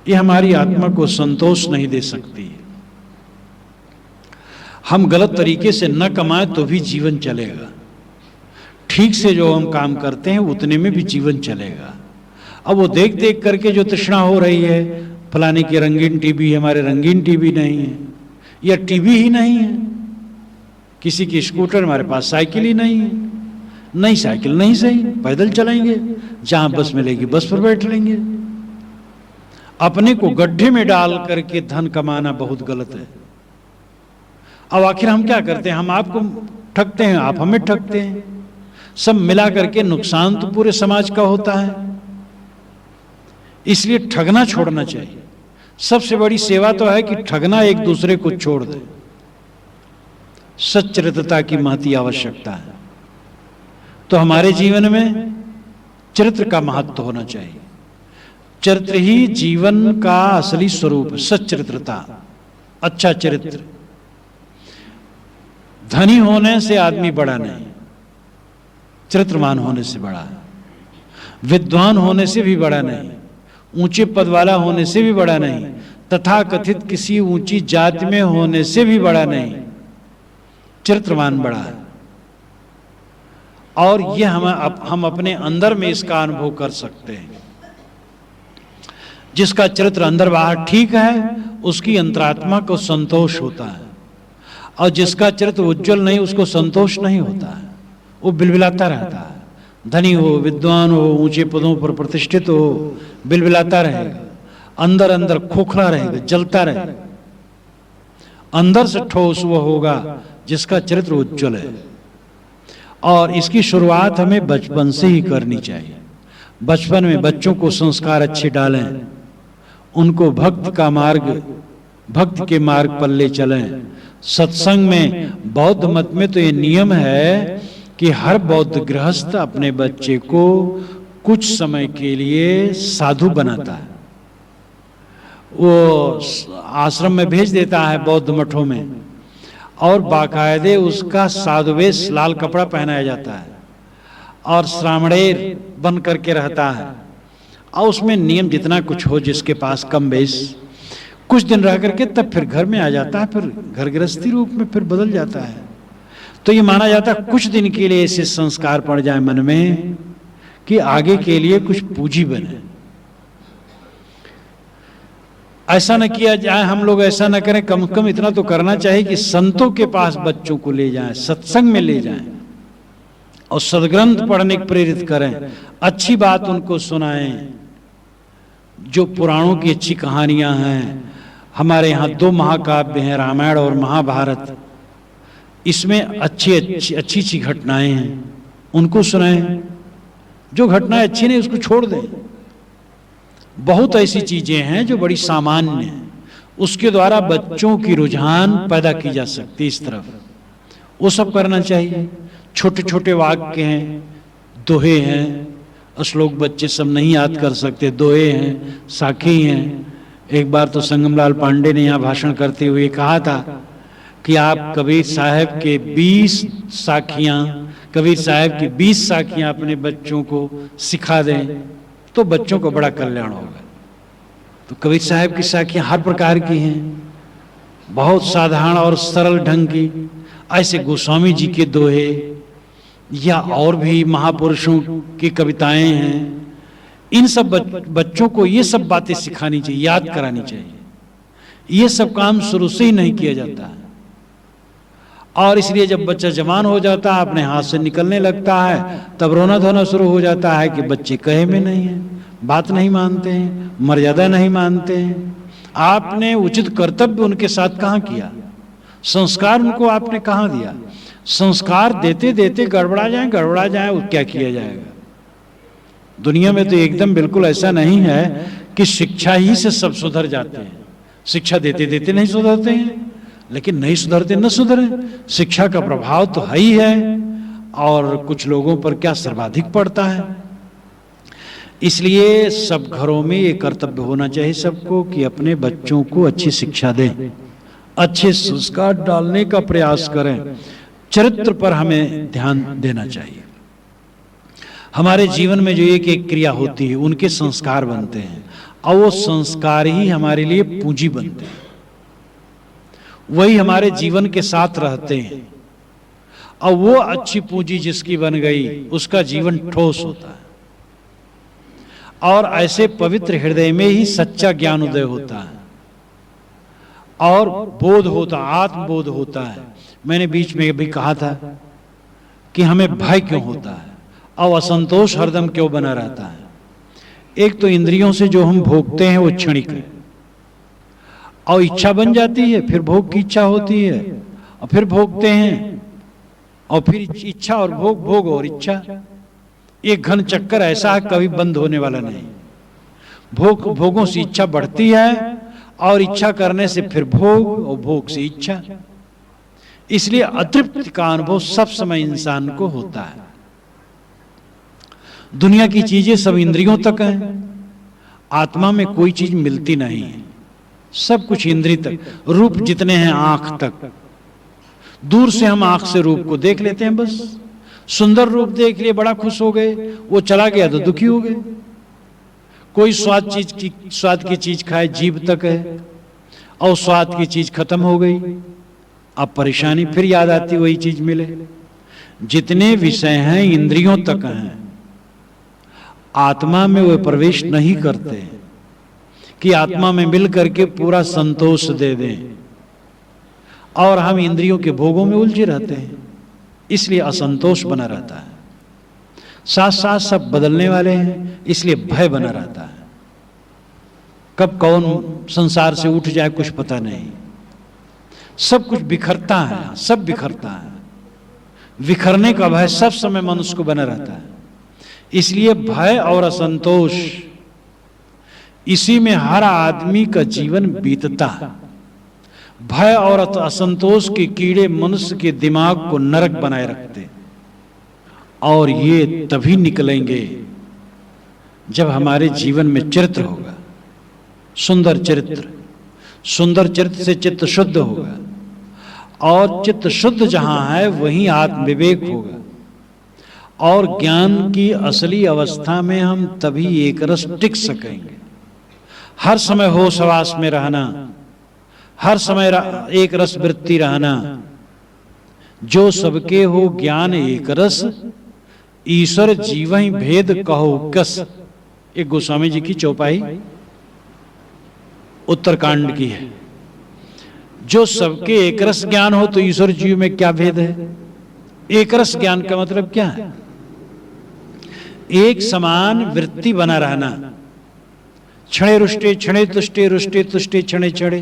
ये हमारी आत्मा को संतोष नहीं दे सकती। हम गलत तरीके से न कमाएं तो भी जीवन चलेगा। ठीक से जो हम काम करते हैं उतने में भी जीवन चलेगा। अब वो देख देख करके जो तृष्णा हो रही है, फलाने की रंगीन टीवी है, हमारे रंगीन टीवी नहीं है, या टीवी ही नहीं है, किसी की स्कूटर, हमारे पास साइकिल ही नहीं है, नहीं साइकिल नहीं सही, पैदल चलेंगे, जहां बस मिलेगी बस पर बैठ लेंगे। अपने को गड्ढे में डाल करके धन कमाना बहुत गलत है। अब आखिर हम क्या करते हैं? हम आपको ठगते हैं, आप हमें ठगते हैं, सब मिला करके नुकसान तो पूरे समाज का होता है। इसलिए ठगना छोड़ना चाहिए। सबसे बड़ी सेवा तो है कि ठगना एक दूसरे को छोड़ दे। सच्चरित्रता की महती आवश्यकता है। तो हमारे जीवन में चरित्र का महत्व होना चाहिए। चरित्र ही जीवन का असली स्वरूप, सच्चरित्रता, अच्छा चरित्र। धनी होने से आदमी बड़ा नहीं, चरित्रवान होने से बड़ा है। विद्वान होने से भी बड़ा नहीं, ऊंचे पद वाला होने से भी बड़ा नहीं, तथा कथित किसी ऊंची जाति में होने से भी बड़ा नहीं, चरित्रवान बड़ा है। और यह हम अपने अंदर में इसका अनुभव कर सकते हैं। जिसका चरित्र अंदर बाहर ठीक है, उसकी अंतरात्मा को संतोष होता है। और जिसका चरित्र उज्जवल नहीं, उसको संतोष नहीं होता है, वो बिलबिलाता रहता है। धनी हो, विद्वान हो, ऊंचे पदों पर प्रतिष्ठित हो, बिलबिलाता रहेगा, अंदर अंदर खोखला रहेगा, जलता रहेगा। अंदर से ठोस वो होगा जिसका चरित्र उज्जवल है। और इसकी शुरुआत हमें बचपन से ही करनी चाहिए। बचपन में बच्चों को संस्कार अच्छे डालें, उनको भक्त का मार्ग भक्ति के मार्ग पर ले चलें। सत्संग में बौद्ध मत में तो ये नियम है कि हर बौद्ध गृहस्थ अपने बच्चे को कुछ समय के लिए साधु बनाता है। वो आश्रम में भेज देता है बौद्ध मठों में, और बाकायदे उसका साधुवेश लाल कपड़ा पहनाया जाता है और श्रामणेर बन करके रहता है। और उसमें नियम जितना कुछ हो जिसके पास कम बेश, कुछ दिन रह करके तब फिर घर में आ जाता है, फिर घर गृहस्थी रूप में फिर बदल जाता है। तो ये माना जाता है कुछ दिन के लिए ऐसे संस्कार पड़ जाए मन में कि आगे के लिए कुछ पूंजी बने। ऐसा न किया जाए, हम लोग ऐसा न करें, कम से कम इतना तो करना चाहिए कि संतों के पास बच्चों को ले जाएं, सत्संग में ले जाएं और सदग्रंथ पढ़ने को प्रेरित करें, अच्छी बात उनको सुनाएं। जो पुराणों की अच्छी कहानियां हैं, हमारे यहाँ 2 महाकाव्य हैं, रामायण और महाभारत, इसमें अच्छी घटनाएं हैं, उनको सुनाएं। जो घटनाएं अच्छी नहीं उसको छोड़ दें। बहुत ऐसी चीजें हैं जो बड़ी सामान्य हैं, उसके द्वारा बच्चों की रुझान पैदा की जा सकती है इस तरफ, वो सब करना चाहिए। छोटे छोटे वाक्य हैं, दोहे हैं, श्लोक बच्चे सब नहीं याद कर सकते, दोहे हैं, साखी हैं। एक बार तो संगमलाल पांडे ने यहाँ भाषण करते हुए कहा था कि आप कबीर साहब के 20 साखियाँ, कबीर साहब की 20 साखियाँ अपने बच्चों को सिखा दें तो बच्चों को बड़ा कल्याण होगा। तो कबीर साहब की साखियाँ हर प्रकार की हैं, बहुत साधारण और सरल ढंग की। ऐसे गोस्वामी जी के दोहे या और भी महापुरुषों की कविताएं हैं, इन सब बच्चों को ये सब बातें सिखानी चाहिए, याद करानी चाहिए। ये सब काम शुरू से ही नहीं किया जाता है, और इसलिए जब बच्चा जवान हो जाता है, अपने हाथ से निकलने लगता है, तब रोना धोना शुरू हो जाता है कि बच्चे कहे में नहीं है, बात नहीं मानते हैं, मर्यादा नहीं मानते हैं। आपने उचित कर्तव्य उनके साथ कहाँ किया? संस्कार उनको आपने कहाँ दिया? संस्कार देते देते गड़बड़ा जाए वो क्या किया जाएगा? दुनिया में तो एकदम बिल्कुल ऐसा नहीं है कि शिक्षा ही से सब सुधर जाते हैं। शिक्षा देते देते नहीं सुधरते हैं, लेकिन नहीं सुधरते न सुधरे, शिक्षा का प्रभाव तो है ही है, और कुछ लोगों पर क्या सर्वाधिक पड़ता है। इसलिए सब घरों में ये कर्तव्य होना चाहिए सबको कि अपने बच्चों को अच्छी शिक्षा दें, अच्छे संस्कार डालने का प्रयास करें। चरित्र पर हमें ध्यान देना चाहिए। हमारे जीवन में जो एक एक क्रिया होती है उनके संस्कार बनते हैं, और वो संस्कार ही हमारे लिए पूंजी बनते हैं, वही हमारे जीवन के साथ रहते हैं, और वो अच्छी पूंजी जिसकी बन गई उसका जीवन ठोस होता है, और ऐसे पवित्र हृदय में ही सच्चा ज्ञान उदय होता है और बोध होता, आत्मबोध होता है। मैंने बीच में भी कहा था कि हमें भय क्यों होता है और असंतोष हरदम क्यों बना रहता है। एक तो इंद्रियों से जो हम भोगते हैं वो क्षणिक है, और इच्छा बन जाती है, फिर भोग की इच्छा होती है, और फिर भोगते हैं, और फिर इच्छा और भोग, भोग और इच्छा, एक घन चक्कर ऐसा है कभी बंद होने वाला नहीं। भोगों से इच्छा बढ़ती है, और इच्छा करने से फिर भोग, और भोग से इच्छा। इसलिए अतृप्ति का अनुभव सब समय इंसान को होता है। दुनिया की चीजें सब इंद्रियों तक हैं, आत्मा में कोई चीज मिलती नहीं है, सब कुछ इंद्रिय तक। रूप जितने हैं आंख तक, दूर से हम आंख से रूप को देख लेते हैं, बस सुंदर रूप देख लिए बड़ा खुश हो गए, वो चला गया तो दुखी हो गए। कोई स्वाद की चीज खाए, जीभ तक है, और स्वाद की चीज खत्म हो गई, अब परेशानी, फिर याद आती वही चीज मिले। जितने विषय हैं इंद्रियों तक हैं, आत्मा में वे प्रवेश नहीं करते कि आत्मा में मिल करके पूरा संतोष दे दें, और हम इंद्रियों के भोगों में उलझे रहते हैं, इसलिए असंतोष बना रहता है। साथ साथ सब बदलने वाले हैं, इसलिए भय बना रहता है। कब कौन संसार से उठ जाए कुछ पता नहीं, सब कुछ बिखरता है, सब बिखरता है। बिखरने का भय सब समय मनुष्य को बना रहता है। इसलिए भय और असंतोष, इसी में हर आदमी का जीवन बीतता है। भय और असंतोष के कीड़े मनुष्य के दिमाग को नरक बनाए रखते, और ये तभी निकलेंगे जब हमारे जीवन में चरित्र होगा, सुंदर चरित्र। सुंदर चरित्र से चित्त शुद्ध होगा, और चित्त शुद्ध जहां है वहीं आत्म विवेक होगा, और ज्ञान की असली अवस्था में हम तभी एक रस टिक सकेंगे। हर समय होश हवास में रहना, हर समय एक रस वृत्ति रहना। जो सबके हो ज्ञान एक रस, ईश्वर जीवहि भेद कहो कस। एक गोस्वामी जी की चौपाई उत्तरकांड की है। जो सबके एक रस ज्ञान हो तो ईश्वर जीव में क्या भेद है? एक रस ज्ञान का मतलब क्या है? एक समान वृत्ति बना रहना। क्षणे रुष्टे क्षणे तुष्टे, रुष्टे तुष्टे क्षणे क्षणे।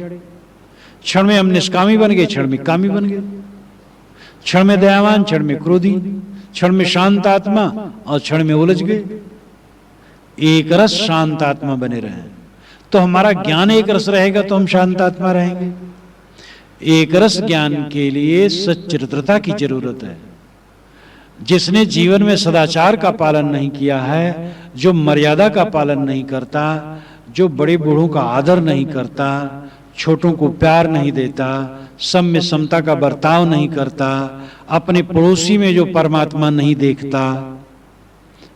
क्षण में हम निष्कामी बन गए, क्षण में कामी बन गए। क्षण में दयावान, क्षण में क्रोधी। क्षण में शांत आत्मा और क्षण में उलझ गए। एक रस शांत आत्मा बने रहे तो हमारा ज्ञान एक रस रहेगा तो हम शांत आत्मा रहेंगे। एक रस ज्ञान के लिए सच्चरित्रता की जरूरत है। जिसने जीवन में सदाचार का पालन नहीं किया है, जो मर्यादा का पालन नहीं करता, जो बड़े बूढ़ों का आदर नहीं करता, छोटों को प्यार नहीं देता, सम में समता का बर्ताव नहीं करता, अपने पड़ोसी में जो परमात्मा नहीं देखता,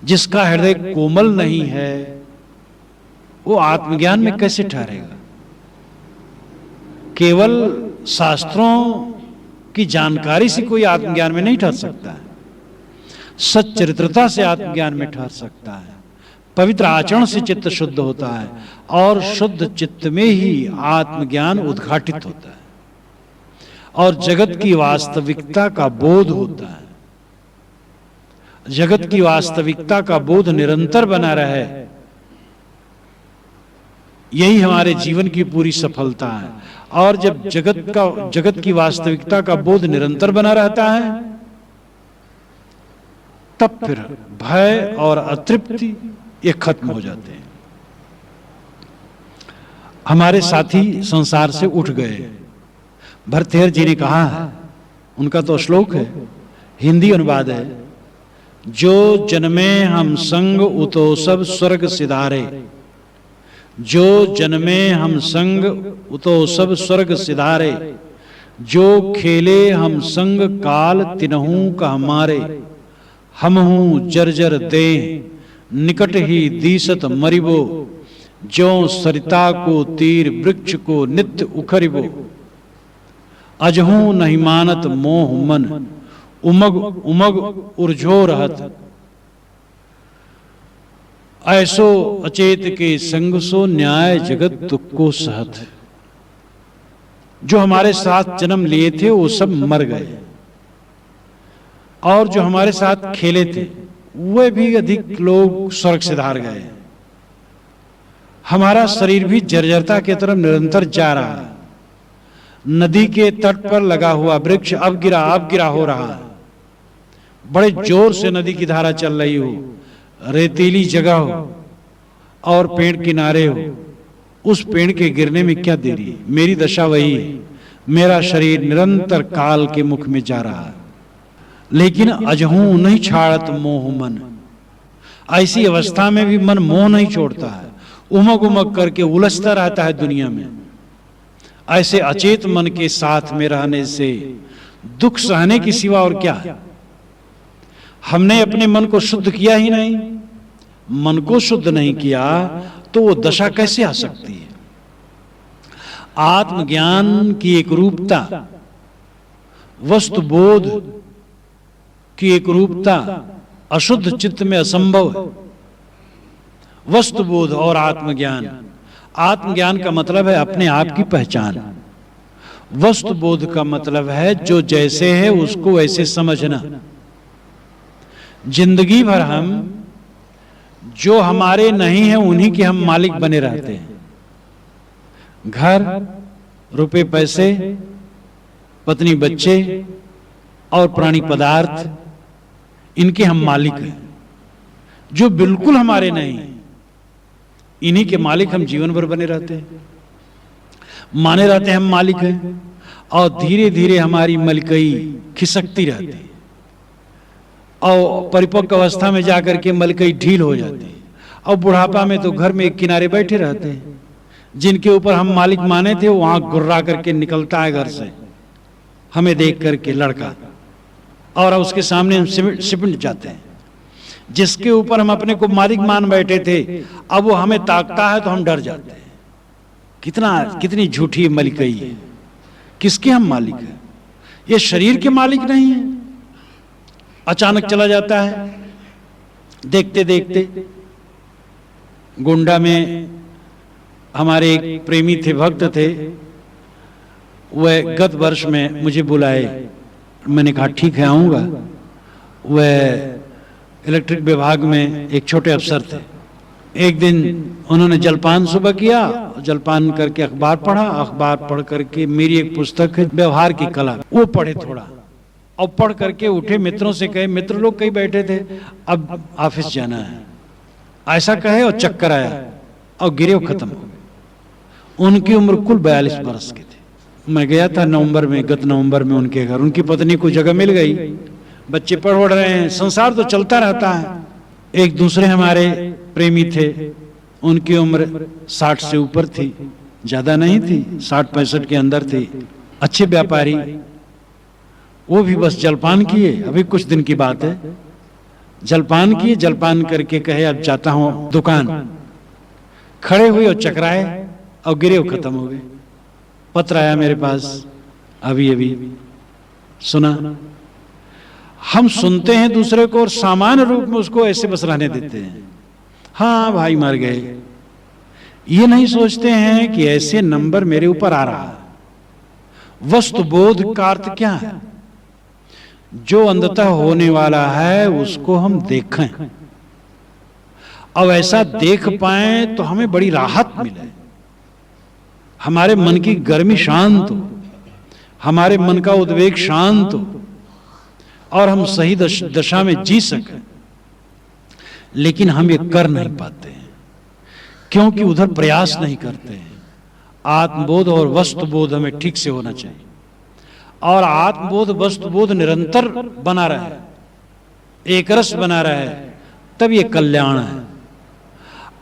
जिसका हृदय कोमल नहीं है, वो आत्मज्ञान में कैसे ठहरेगा? केवल शास्त्रों की जानकारी से कोई आत्मज्ञान में नहीं ठहर सकता है। सच्चरित्रता से आत्मज्ञान में ठहर सकता है। पवित्र आचरण से चित्त शुद्ध होता है, और शुद्ध चित्त में ही आत्मज्ञान उद्घाटित होता है, और जगत की वास्तविकता का बोध होता है। जगत की वास्तविकता का बोध निरंतर बना रहे, यही हमारे जीवन की पूरी सफलता है। और जब जगत की वास्तविकता का बोध निरंतर बना रहता है, तब फिर भय और अतृप्ति ये खत्म हो जाते हैं। हमारे साथी संसार से उठ गए। भरतेहर जी ने कहा है, उनका तो श्लोक है, हिंदी अनुवाद है, जो जन्मे हम संग उतो सब स्वर्ग सिधारे। जो जन्मे हम संग उतो सब स्वर्ग सिधारे। जो खेले हम संग काल तिनहु का हमारे। हमहु जर्जर दे निकट ही दीसत मरिबो। जो सरिता को तीर वृक्ष को नित्य उखरिबो। अजहू नहीं मानत मोह मन। उमग उमग उर्झो रहत। ऐसो अचेत के संग सो न्याय जगत दुख को सहत। जो हमारे साथ जन्म लिए थे वो सब मर गए, और जो हमारे साथ खेले थे वे भी अधिक लोग स्वर्ग सिधार गए। हमारा शरीर भी जर्जरता की तरफ निरंतर जा रहा है। नदी के तट पर लगा हुआ वृक्ष अब गिरा हो रहा है। बड़े जोर से नदी की धारा चल रही हो, रेतीली जगह हो और पेड़ किनारे हो, उस पेड़ के गिरने में क्या देरी है? मेरी दशा वही है। मेरा शरीर निरंतर काल के मुख में जा रहा है, लेकिन अजहू नहीं छाड़त मोह मन। ऐसी अवस्था में भी मन मोह नहीं छोड़ता है, उमग उमग करके उलझता रहता है दुनिया में। ऐसे अचेत मन के साथ में रहने से दुख सहने की सिवा और क्या है? हमने अपने मन को शुद्ध किया ही नहीं। मन को शुद्ध नहीं किया तो वो दशा कैसे आ सकती है? आत्मज्ञान की एक रूपता, वस्तु बोध की एक रूपता अशुद्ध चित्त में असंभव है। वस्तु बोध और आत्मज्ञान। आत्मज्ञान का मतलब है अपने आप की पहचान। वस्तु बोध का मतलब है जो जैसे है उसको वैसे समझना। जिंदगी भर हम जो हमारे नहीं है उन्हीं के हम मालिक बने रहते हैं। घर, रुपए पैसे, पत्नी बच्चे और प्राणी पदार्थ, इनके हम मालिक हैं। जो बिल्कुल हमारे नहीं, इन्हीं के मालिक हम जीवन भर बने रहते हैं। माने रहते हैं हम मालिक हैं, और धीरे धीरे हमारी मलकई खिसकती रहती है, और परिपक्व अवस्था में जाकर के मलकई ढील हो जाती है, और बुढ़ापा में तो घर में एक किनारे बैठे रहते हैं। जिनके ऊपर हम मालिक माने थे वो आंख गुर्रा करके निकलता है घर से हमें देख करके लड़का, और उसके सामने हम सिमट जाते हैं। जिसके ऊपर हम अपने को मालिक मान बैठे थे, अब वो हमें ताकता है तो हम डर जाते हैं। कितनी झूठी मलकई है। किसके हम मालिक हैं? ये शरीर के मालिक नहीं है। अचानक चला जाता है, देखते देखते। गोंडा में हमारे एक प्रेमी थे, भक्त थे, वह गत वर्ष में मुझे बुलाए। मैंने कहा ठीक है आऊँगा। वह इलेक्ट्रिक विभाग में एक छोटे अफसर थे। एक दिन उन्होंने जलपान सुबह किया, जलपान करके अखबार पढ़ा। अखबार पढ़ करके मेरी एक पुस्तक है व्यवहार की कला, वो पढ़े थोड़ा, और पढ़ करके उठे, मित्रों से कहे, मित्र लोग कहीं बैठे थे, अब ऑफिस जाना है, ऐसा कहे और चक्कर आया और गिरे और खत्म हो गए। उनकी उम्र कुल 42 बरस की थी। मैं गया था नवंबर में, गत नवंबर में उनके घर। उनकी पत्नी को जगह मिल गई, बच्चे पढ़ रहे हैं, संसार तो चलता रहता है। एक दूसरे हमारे प्रेमी थे, उनकी उम्र 60 से ऊपर थी, ज्यादा नहीं थी, 60-65 के अंदर थी, अच्छे व्यापारी। वो भी बस जलपान किए, अभी कुछ दिन की बात है। जलपान किए, जलपान करके कहे अब जाता हूं दुकान। खड़े हुए और चकराए और गिरे और खत्म हो गए। पत्र आया मेरे पास अभी अभी, सुना। हम सुनते हैं दूसरे को और सामान्य रूप में उसको ऐसे बस रहने देते हैं। हाँ भाई मर गए, ये नहीं सोचते हैं कि ऐसे नंबर मेरे ऊपर आ रहा है। वस्तु बोध का अर्थ क्या है? जो अंततः होने वाला है उसको हम देखें, अब ऐसा देख पाए तो हमें बड़ी राहत मिले, हमारे मन की गर्मी शांत हो, हमारे मन का उद्वेग शांत हो, और हम सही दशा में जी सकें। लेकिन हम ये कर नहीं पाते हैं, क्योंकि उधर प्रयास नहीं करते हैं। आत्मबोध और वस्तुबोध हमें ठीक से होना चाहिए, और आत्मबोध वस्तुबोध निरंतर बना रहे, एक रस बना रहे, तब ये कल्याण है।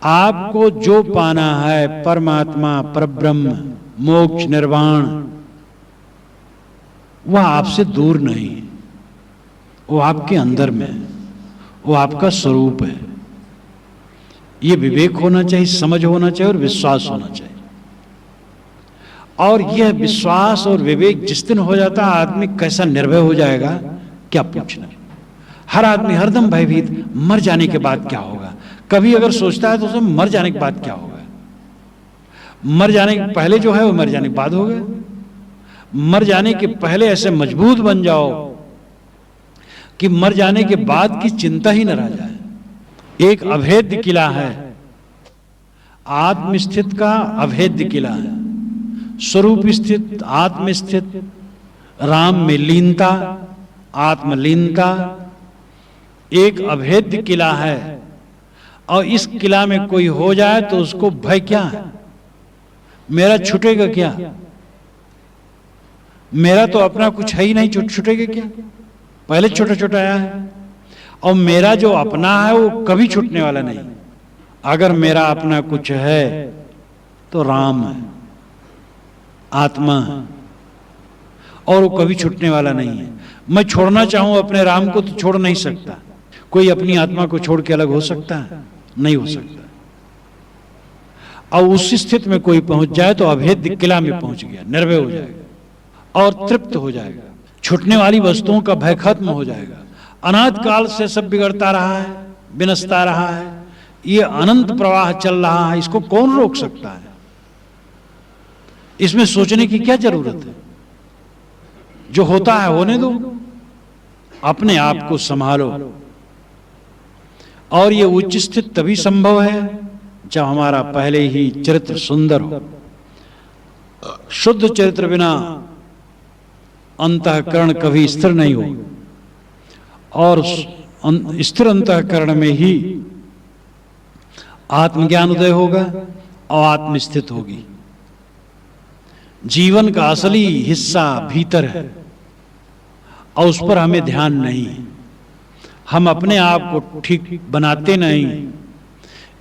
आपको जो पाना है परमात्मा, परब्रह्म, मोक्ष, निर्वाण, वह आपसे दूर नहीं है, वो आपके अंदर में है, वो आपका स्वरूप है। ये विवेक होना चाहिए, समझ होना चाहिए और विश्वास होना चाहिए। और यह विश्वास और विवेक जिस दिन हो जाता है, आदमी कैसा निर्भय हो जाएगा क्या पूछना। हर आदमी हरदम भयभीत, मर जाने के बाद क्या होगा। कभी अगर सोचता है तो उसे मर जाने के बाद क्या होगा। मर जाने के पहले जो है वो मर जाने के बाद होगा। मर जाने के पहले ऐसे मजबूत बन जाओ कि मर जाने के बाद की चिंता ही न रह जाए। एक अभेद्य किला है, आत्मस्थित का अभेद्य किला है। स्वरूप स्थित, आत्म स्थित, राम में लीनता, आत्मलीनता, एक अभेद्य किला है। और इस किला में कोई हो जाए तो उसको भय क्या है? मेरा छूटेगा क्या? मेरा तो अपना कुछ है ही नहीं, छूटेगा क्या? पहले छोटा छोटा आया है, और मेरा जो अपना है वो कभी छूटने वाला नहीं। अगर मेरा अपना कुछ है तो राम है, आत्मा है, और वो कभी छूटने वाला नहीं है। मैं छोड़ना चाहूं अपने राम को तो छोड़ नहीं सकता। कोई अपनी आत्मा को छोड़ के अलग हो सकता है? नहीं हो सकता। और उस स्थिति में कोई पहुंच जाए तो अभेद्य किला में पहुंच गया, निर्भय हो जाएगा और तृप्त हो जाएगा। छूटने वाली वस्तुओं का भय खत्म हो जाएगा। अनाद काल से सब बिगड़ता रहा है, विनष्टा रहा है, ये अनंत प्रवाह चल रहा है, इसको कौन रोक सकता है? इसमें सोचने की क्या जरूरत है? जो होता है होने दो, अपने आप को संभालो। और ये उच्च स्थिति तभी संभव है जब हमारा पहले ही चरित्र सुंदर हो। शुद्ध चरित्र बिना अंतःकरण कभी स्थिर नहीं हो, और स्थिर अंतःकरण में ही आत्मज्ञान उदय होगा और आत्मस्थित होगी। जीवन का असली हिस्सा भीतर है और उस पर हमें ध्यान नहीं है। हम अपने आप को ठीक बनाते नहीं।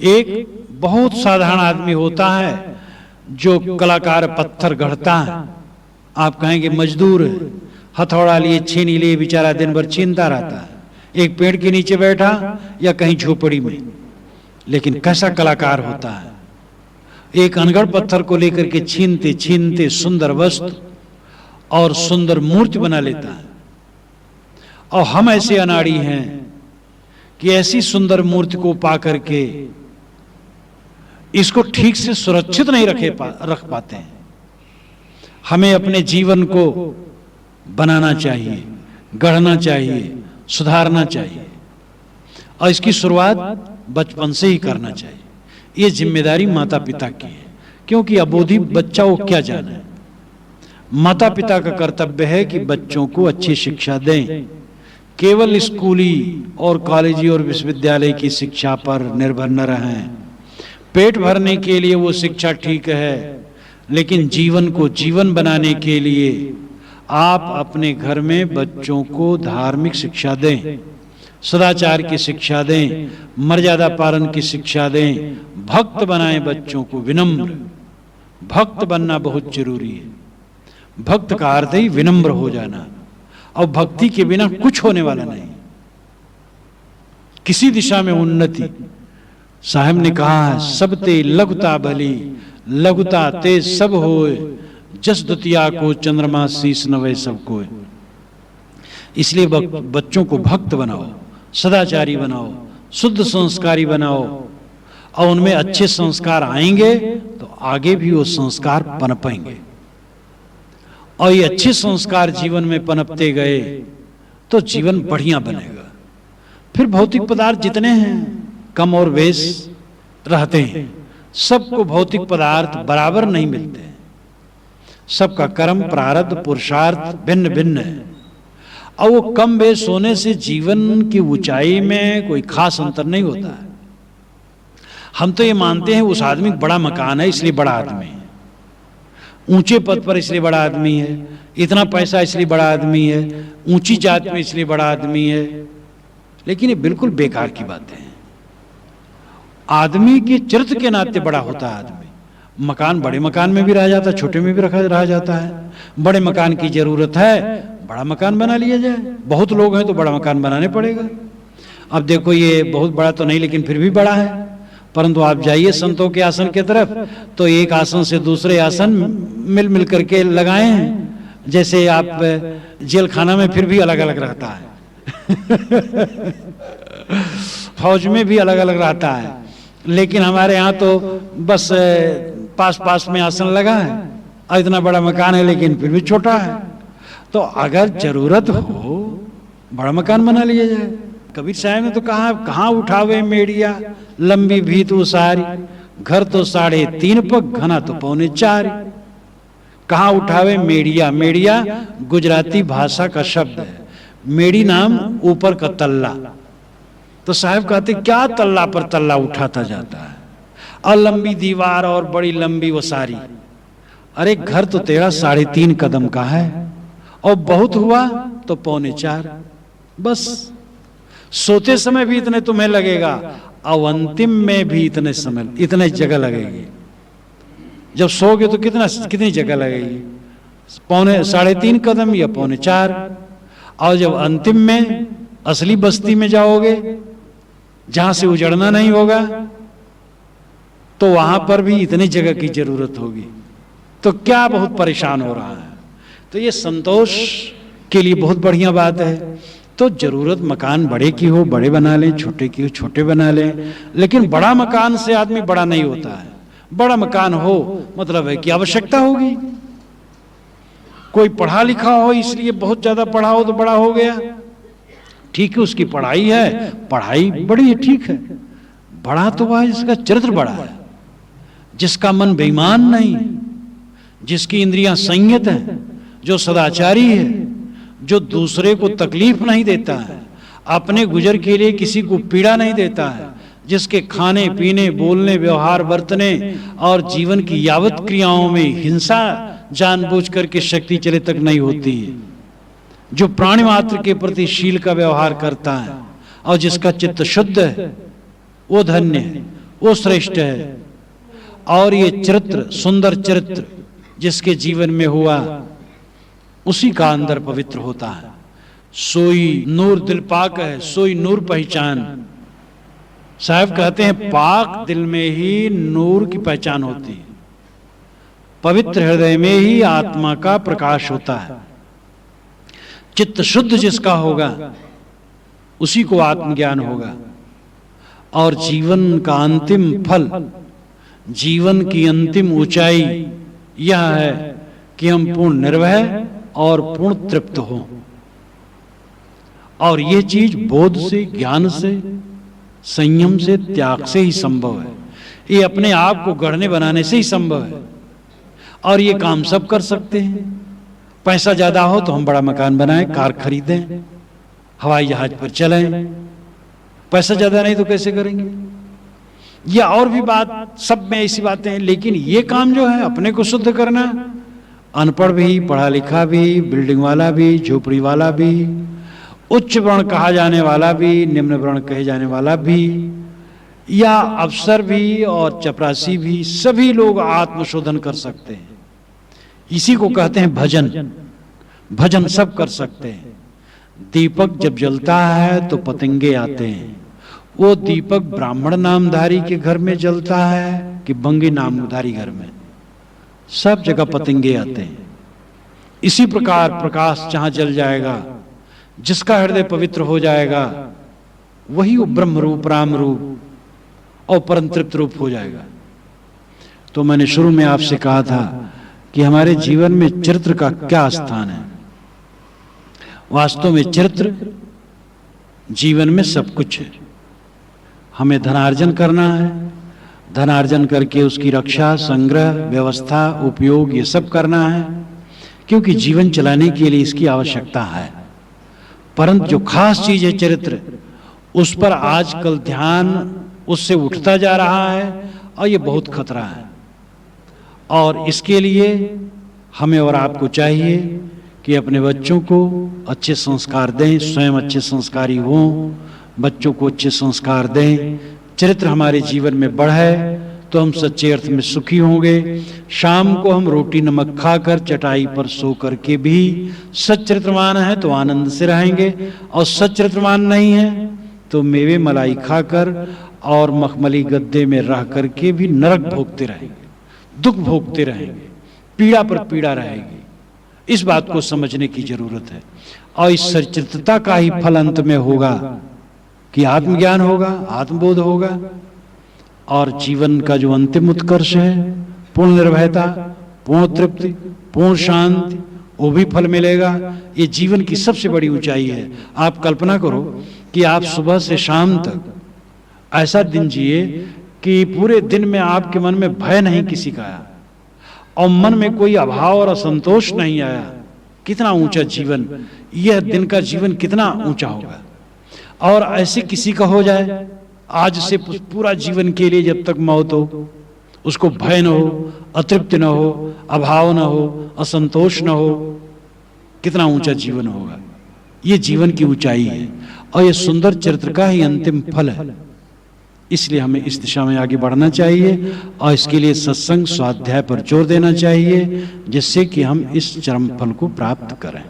एक बहुत साधारण आदमी होता है जो कलाकार पत्थर गढ़ता है, आप कहेंगे मजदूर है, हथौड़ा लिए छीनी लिए बेचारा दिन भर छीनता रहता है, एक पेड़ के नीचे बैठा या कहीं झोपड़ी में, लेकिन कैसा कलाकार होता है। एक अनगढ़ पत्थर को लेकर के छीनते छीनते सुंदर वस्तु और सुंदर मूर्ति बना लेता है। और हम ऐसे अनाड़ी हैं कि ऐसी सुंदर मूर्ति को पा करके इसको ठीक से सुरक्षित नहीं रख पाते हैं। हमें अपने जीवन को बनाना चाहिए, गढ़ना चाहिए, सुधारना चाहिए और इसकी शुरुआत बचपन से ही करना चाहिए। ये जिम्मेदारी माता पिता की है, क्योंकि अबोधी बच्चा वो क्या जाने। माता पिता का कर्तव्य है कि बच्चों को अच्छी शिक्षा दें। केवल स्कूली और कॉलेजी और विश्वविद्यालय की शिक्षा पर निर्भर न रहें। पेट भरने के लिए वो शिक्षा ठीक है, लेकिन जीवन को जीवन बनाने के लिए आप अपने घर में बच्चों को धार्मिक शिक्षा दें, सदाचार की शिक्षा दें, मर्यादा पालन की शिक्षा दें, भक्त बनाएं बच्चों को, विनम्र। भक्त बनना बहुत जरूरी है। भक्त का अर्थ ही विनम्र हो जाना, और भक्ति के बिना कुछ होने वाला नहीं, किसी दिशा में उन्नति। साहब ने कहा है, सब ते लघुता भली, लघुता ते सब होए, जस दुतिया को चंद्रमा शीस नवे सब कोय। इसलिए बच्चों को भक्त बनाओ, सदाचारी बनाओ, शुद्ध संस्कारी बनाओ, और उनमें अच्छे संस्कार आएंगे तो आगे भी वो संस्कार पनपेंगे। और ये अच्छे संस्कार जीवन में पनपते गए तो जीवन बढ़िया बनेगा। फिर भौतिक पदार्थ जितने हैं कम और बेश रहते हैं, सबको भौतिक पदार्थ बराबर नहीं मिलते। सबका कर्म, प्रारब्ध, पुरुषार्थ भिन्न भिन्न है, और वो कम बेश होने से जीवन की ऊंचाई में कोई खास अंतर नहीं होता है। हम तो ये मानते हैं उस आदमी बड़ा मकान है इसलिए बड़ा आदमी है, ऊंचे पद पर इसलिए बड़ा आदमी है, इतना पैसा इसलिए बड़ा आदमी है, ऊंची जात में इसलिए बड़ा आदमी है। लेकिन ये बिल्कुल बेकार की बातें हैं। आदमी के चरित्र के नाते बड़ा होता है आदमी। मकान बड़े मकान में भी रह जाता है, छोटे में भी रह जाता है। बड़े मकान की जरूरत है, बड़ा मकान बना लिया जाए। बहुत लोग हैं तो बड़ा मकान बनाने पड़ेगा। अब देखो ये बहुत बड़ा तो नहीं लेकिन फिर भी बड़ा है, परंतु आप जाइए संतों के आसन की तरफ तो एक आसन से दूसरे आसन मिल मिल करके लगाए हैं, जैसे आप जेल खाना में फिर भी अलग अलग रहता है फौज में भी अलग अलग रहता है, लेकिन हमारे यहाँ तो बस पास पास में आसन लगा है और इतना बड़ा मकान है लेकिन फिर भी छोटा है। तो अगर जरूरत हो बड़ा मकान बना लिया जाए। कबीर साहब ने तो कहा, कहाँ उठावे मेड़िया लंबी भीत उसारी, घर तो 3.5 पग घना तो 4.25। कहाँ उठावे मेड़िया। मेड़िया गुजराती भाषा का शब्द है। मेड़ी नाम ऊपर का तल्ला। तो साहब कहते क्या तल्ला पर तल्ला उठाता जाता है, और लंबी दीवार और बड़ी लंबी वसारी। अरे घर तो तेरा 3.5 कदम का है और बहुत हुआ तो 4.25। बस सोते समय भी इतने तुम्हें लगेगा और अंतिम में भी इतने समय इतने जगह लगेगी। जब सोगे तो कितनी जगह लगेगी, 3.5 कदम या 4.25। और जब अंतिम में असली बस्ती में जाओगे जहां से उजड़ना नहीं होगा तो वहां पर भी इतनी जगह की जरूरत होगी। तो क्या बहुत परेशान हो रहा है। तो ये संतोष के लिए बहुत बढ़िया बात है। तो जरूरत मकान बड़े की हो बड़े बना लें, छोटे की हो छोटे बना लें, लेकिन बड़ा मकान से आदमी बड़ा नहीं होता है। बड़ा मकान हो मतलब है कि आवश्यकता होगी। कोई पढ़ा लिखा हो इसलिए बहुत ज्यादा पढ़ा हो तो बड़ा हो गया, ठीक है उसकी पढ़ाई है, पढ़ाई बड़ी है ठीक है, बड़ा तो वह जिसका चरित्र बड़ा है, जिसका मन बेईमान नहीं, जिसकी इंद्रियां संयत है, जो सदाचारी है, जो दूसरे को तकलीफ नहीं देता है, अपने गुजर के लिए किसी को पीड़ा नहीं देता है, जिसके खाने पीने बोलने व्यवहार बरतने और जीवन की यावत क्रियाओं में हिंसा जानबूझ करके शक्ति चले तक नहीं होती है। जो प्राणी मात्र के प्रति शील का व्यवहार करता है और जिसका चित्त शुद्ध है वो धन्य है, वो श्रेष्ठ है। और ये चरित्र, सुंदर चरित्र जिसके जीवन में हुआ उसी का अंदर पवित्र होता है। सोई नूर दिल पाक है, सोई नूर पहचान। साहब कहते हैं पाक दिल में ही नूर की पहचान होती है, पवित्र हृदय में ही आत्मा का प्रकाश होता है। चित्त शुद्ध जिसका होगा उसी को आत्मज्ञान होगा। और जीवन का अंतिम फल, जीवन की अंतिम ऊंचाई यह है कि हम पूर्ण निर्भय और पूर्ण तृप्त हो। और यह चीज बोध से, ज्ञान से, संयम से, त्याग से ही संभव है। ये अपने आप को गढ़ने बनाने से ही संभव है। और ये काम सब कर सकते हैं। पैसा ज्यादा हो तो हम बड़ा मकान बनाएं, कार खरीदें, हवाई जहाज पर चलें। पैसा ज्यादा नहीं तो कैसे करेंगे? या और भी बात, सब में ऐसी बातें हैं। लेकिन ये काम जो है अपने को शुद्ध करना, अनपढ़ भी, पढ़ा लिखा भी, बिल्डिंग वाला भी, झोपड़ी वाला भी, उच्च वर्ण कहा जाने वाला भी, निम्न वर्ण कहे जाने वाला भी, या अफसर भी और चपरासी भी, सभी लोग आत्मशोधन कर सकते हैं। इसी को कहते हैं भजन। भजन सब कर सकते हैं। दीपक जब जलता है तो पतंगे आते हैं। वो दीपक ब्राह्मण नामधारी के घर में जलता है कि बंगी नामधारी घर में, सब जगह पतंगे आते हैं। इसी प्रकार प्रकाश जहां जल जाएगा, जिसका हृदय पवित्र हो जाएगा, वही वो ब्रह्म रूप, राम रूप और परम तृप्त रूप हो जाएगा। तो मैंने शुरू में आपसे कहा था कि हमारे जीवन में चरित्र का क्या स्थान है। वास्तव में चरित्र जीवन में सब कुछ है। हमें धनार्जन करना है, धनार्जन करके उसकी रक्षा, संग्रह, व्यवस्था, उपयोग ये सब करना है, क्योंकि जीवन चलाने के लिए इसकी आवश्यकता है। परंतु जो खास चीज है चरित्र, उस पर आजकल ध्यान उससे उठता जा रहा है और ये बहुत खतरा है। और इसके लिए हमें और आपको चाहिए कि अपने बच्चों को अच्छे संस्कार दें, स्वयं अच्छे संस्कारी हों, बच्चों को अच्छे संस्कार दें। चरित्र हमारे जीवन में बढ़े तो हम सच्चे अर्थ में सुखी होंगे। शाम को हम रोटी नमक खाकर चटाई पर सो करके भी सच्चरित्रवान है तो आनंद से रहेंगे, और सच्चरित्रवान नहीं है तो मेवे मलाई खाकर और मखमली गद्दे में रह करके भी नरक भोगते रहेंगे, दुख भोगते रहेंगे, पीड़ा पर पीड़ा रहेगी। इस बात को समझने की जरूरत है। और इस सच्चित्रता का ही फल अंत में होगा कि आत्मज्ञान होगा, आत्मबोध होगा, और जीवन का जो अंतिम उत्कर्ष है, पूर्ण निर्भयता, पूर्ण तृप्ति, पूर्ण शांति, वो भी फल मिलेगा। ये जीवन की सबसे बड़ी ऊंचाई है। आप कल्पना करो कि आप सुबह से शाम तक ऐसा दिन जिए कि पूरे दिन में आपके मन में भय नहीं किसी का आया और मन में कोई अभाव और असंतोष नहीं आया। कितना ऊंचा जीवन, यह दिन का जीवन कितना ऊंचा होगा। और ऐसे किसी का हो जाए आज से पूरा जीवन के लिए, जब तक मौत हो, उसको भय न हो, अतृप्ति न हो, अभाव न हो, असंतोष न हो, कितना ऊंचा जीवन होगा। ये जीवन की ऊंचाई है और ये सुंदर चरित्र का ही अंतिम फल है। इसलिए हमें इस दिशा में आगे बढ़ना चाहिए और इसके लिए सत्संग, स्वाध्याय पर जोर देना चाहिए, जिससे कि हम इस चरम फल को प्राप्त करें।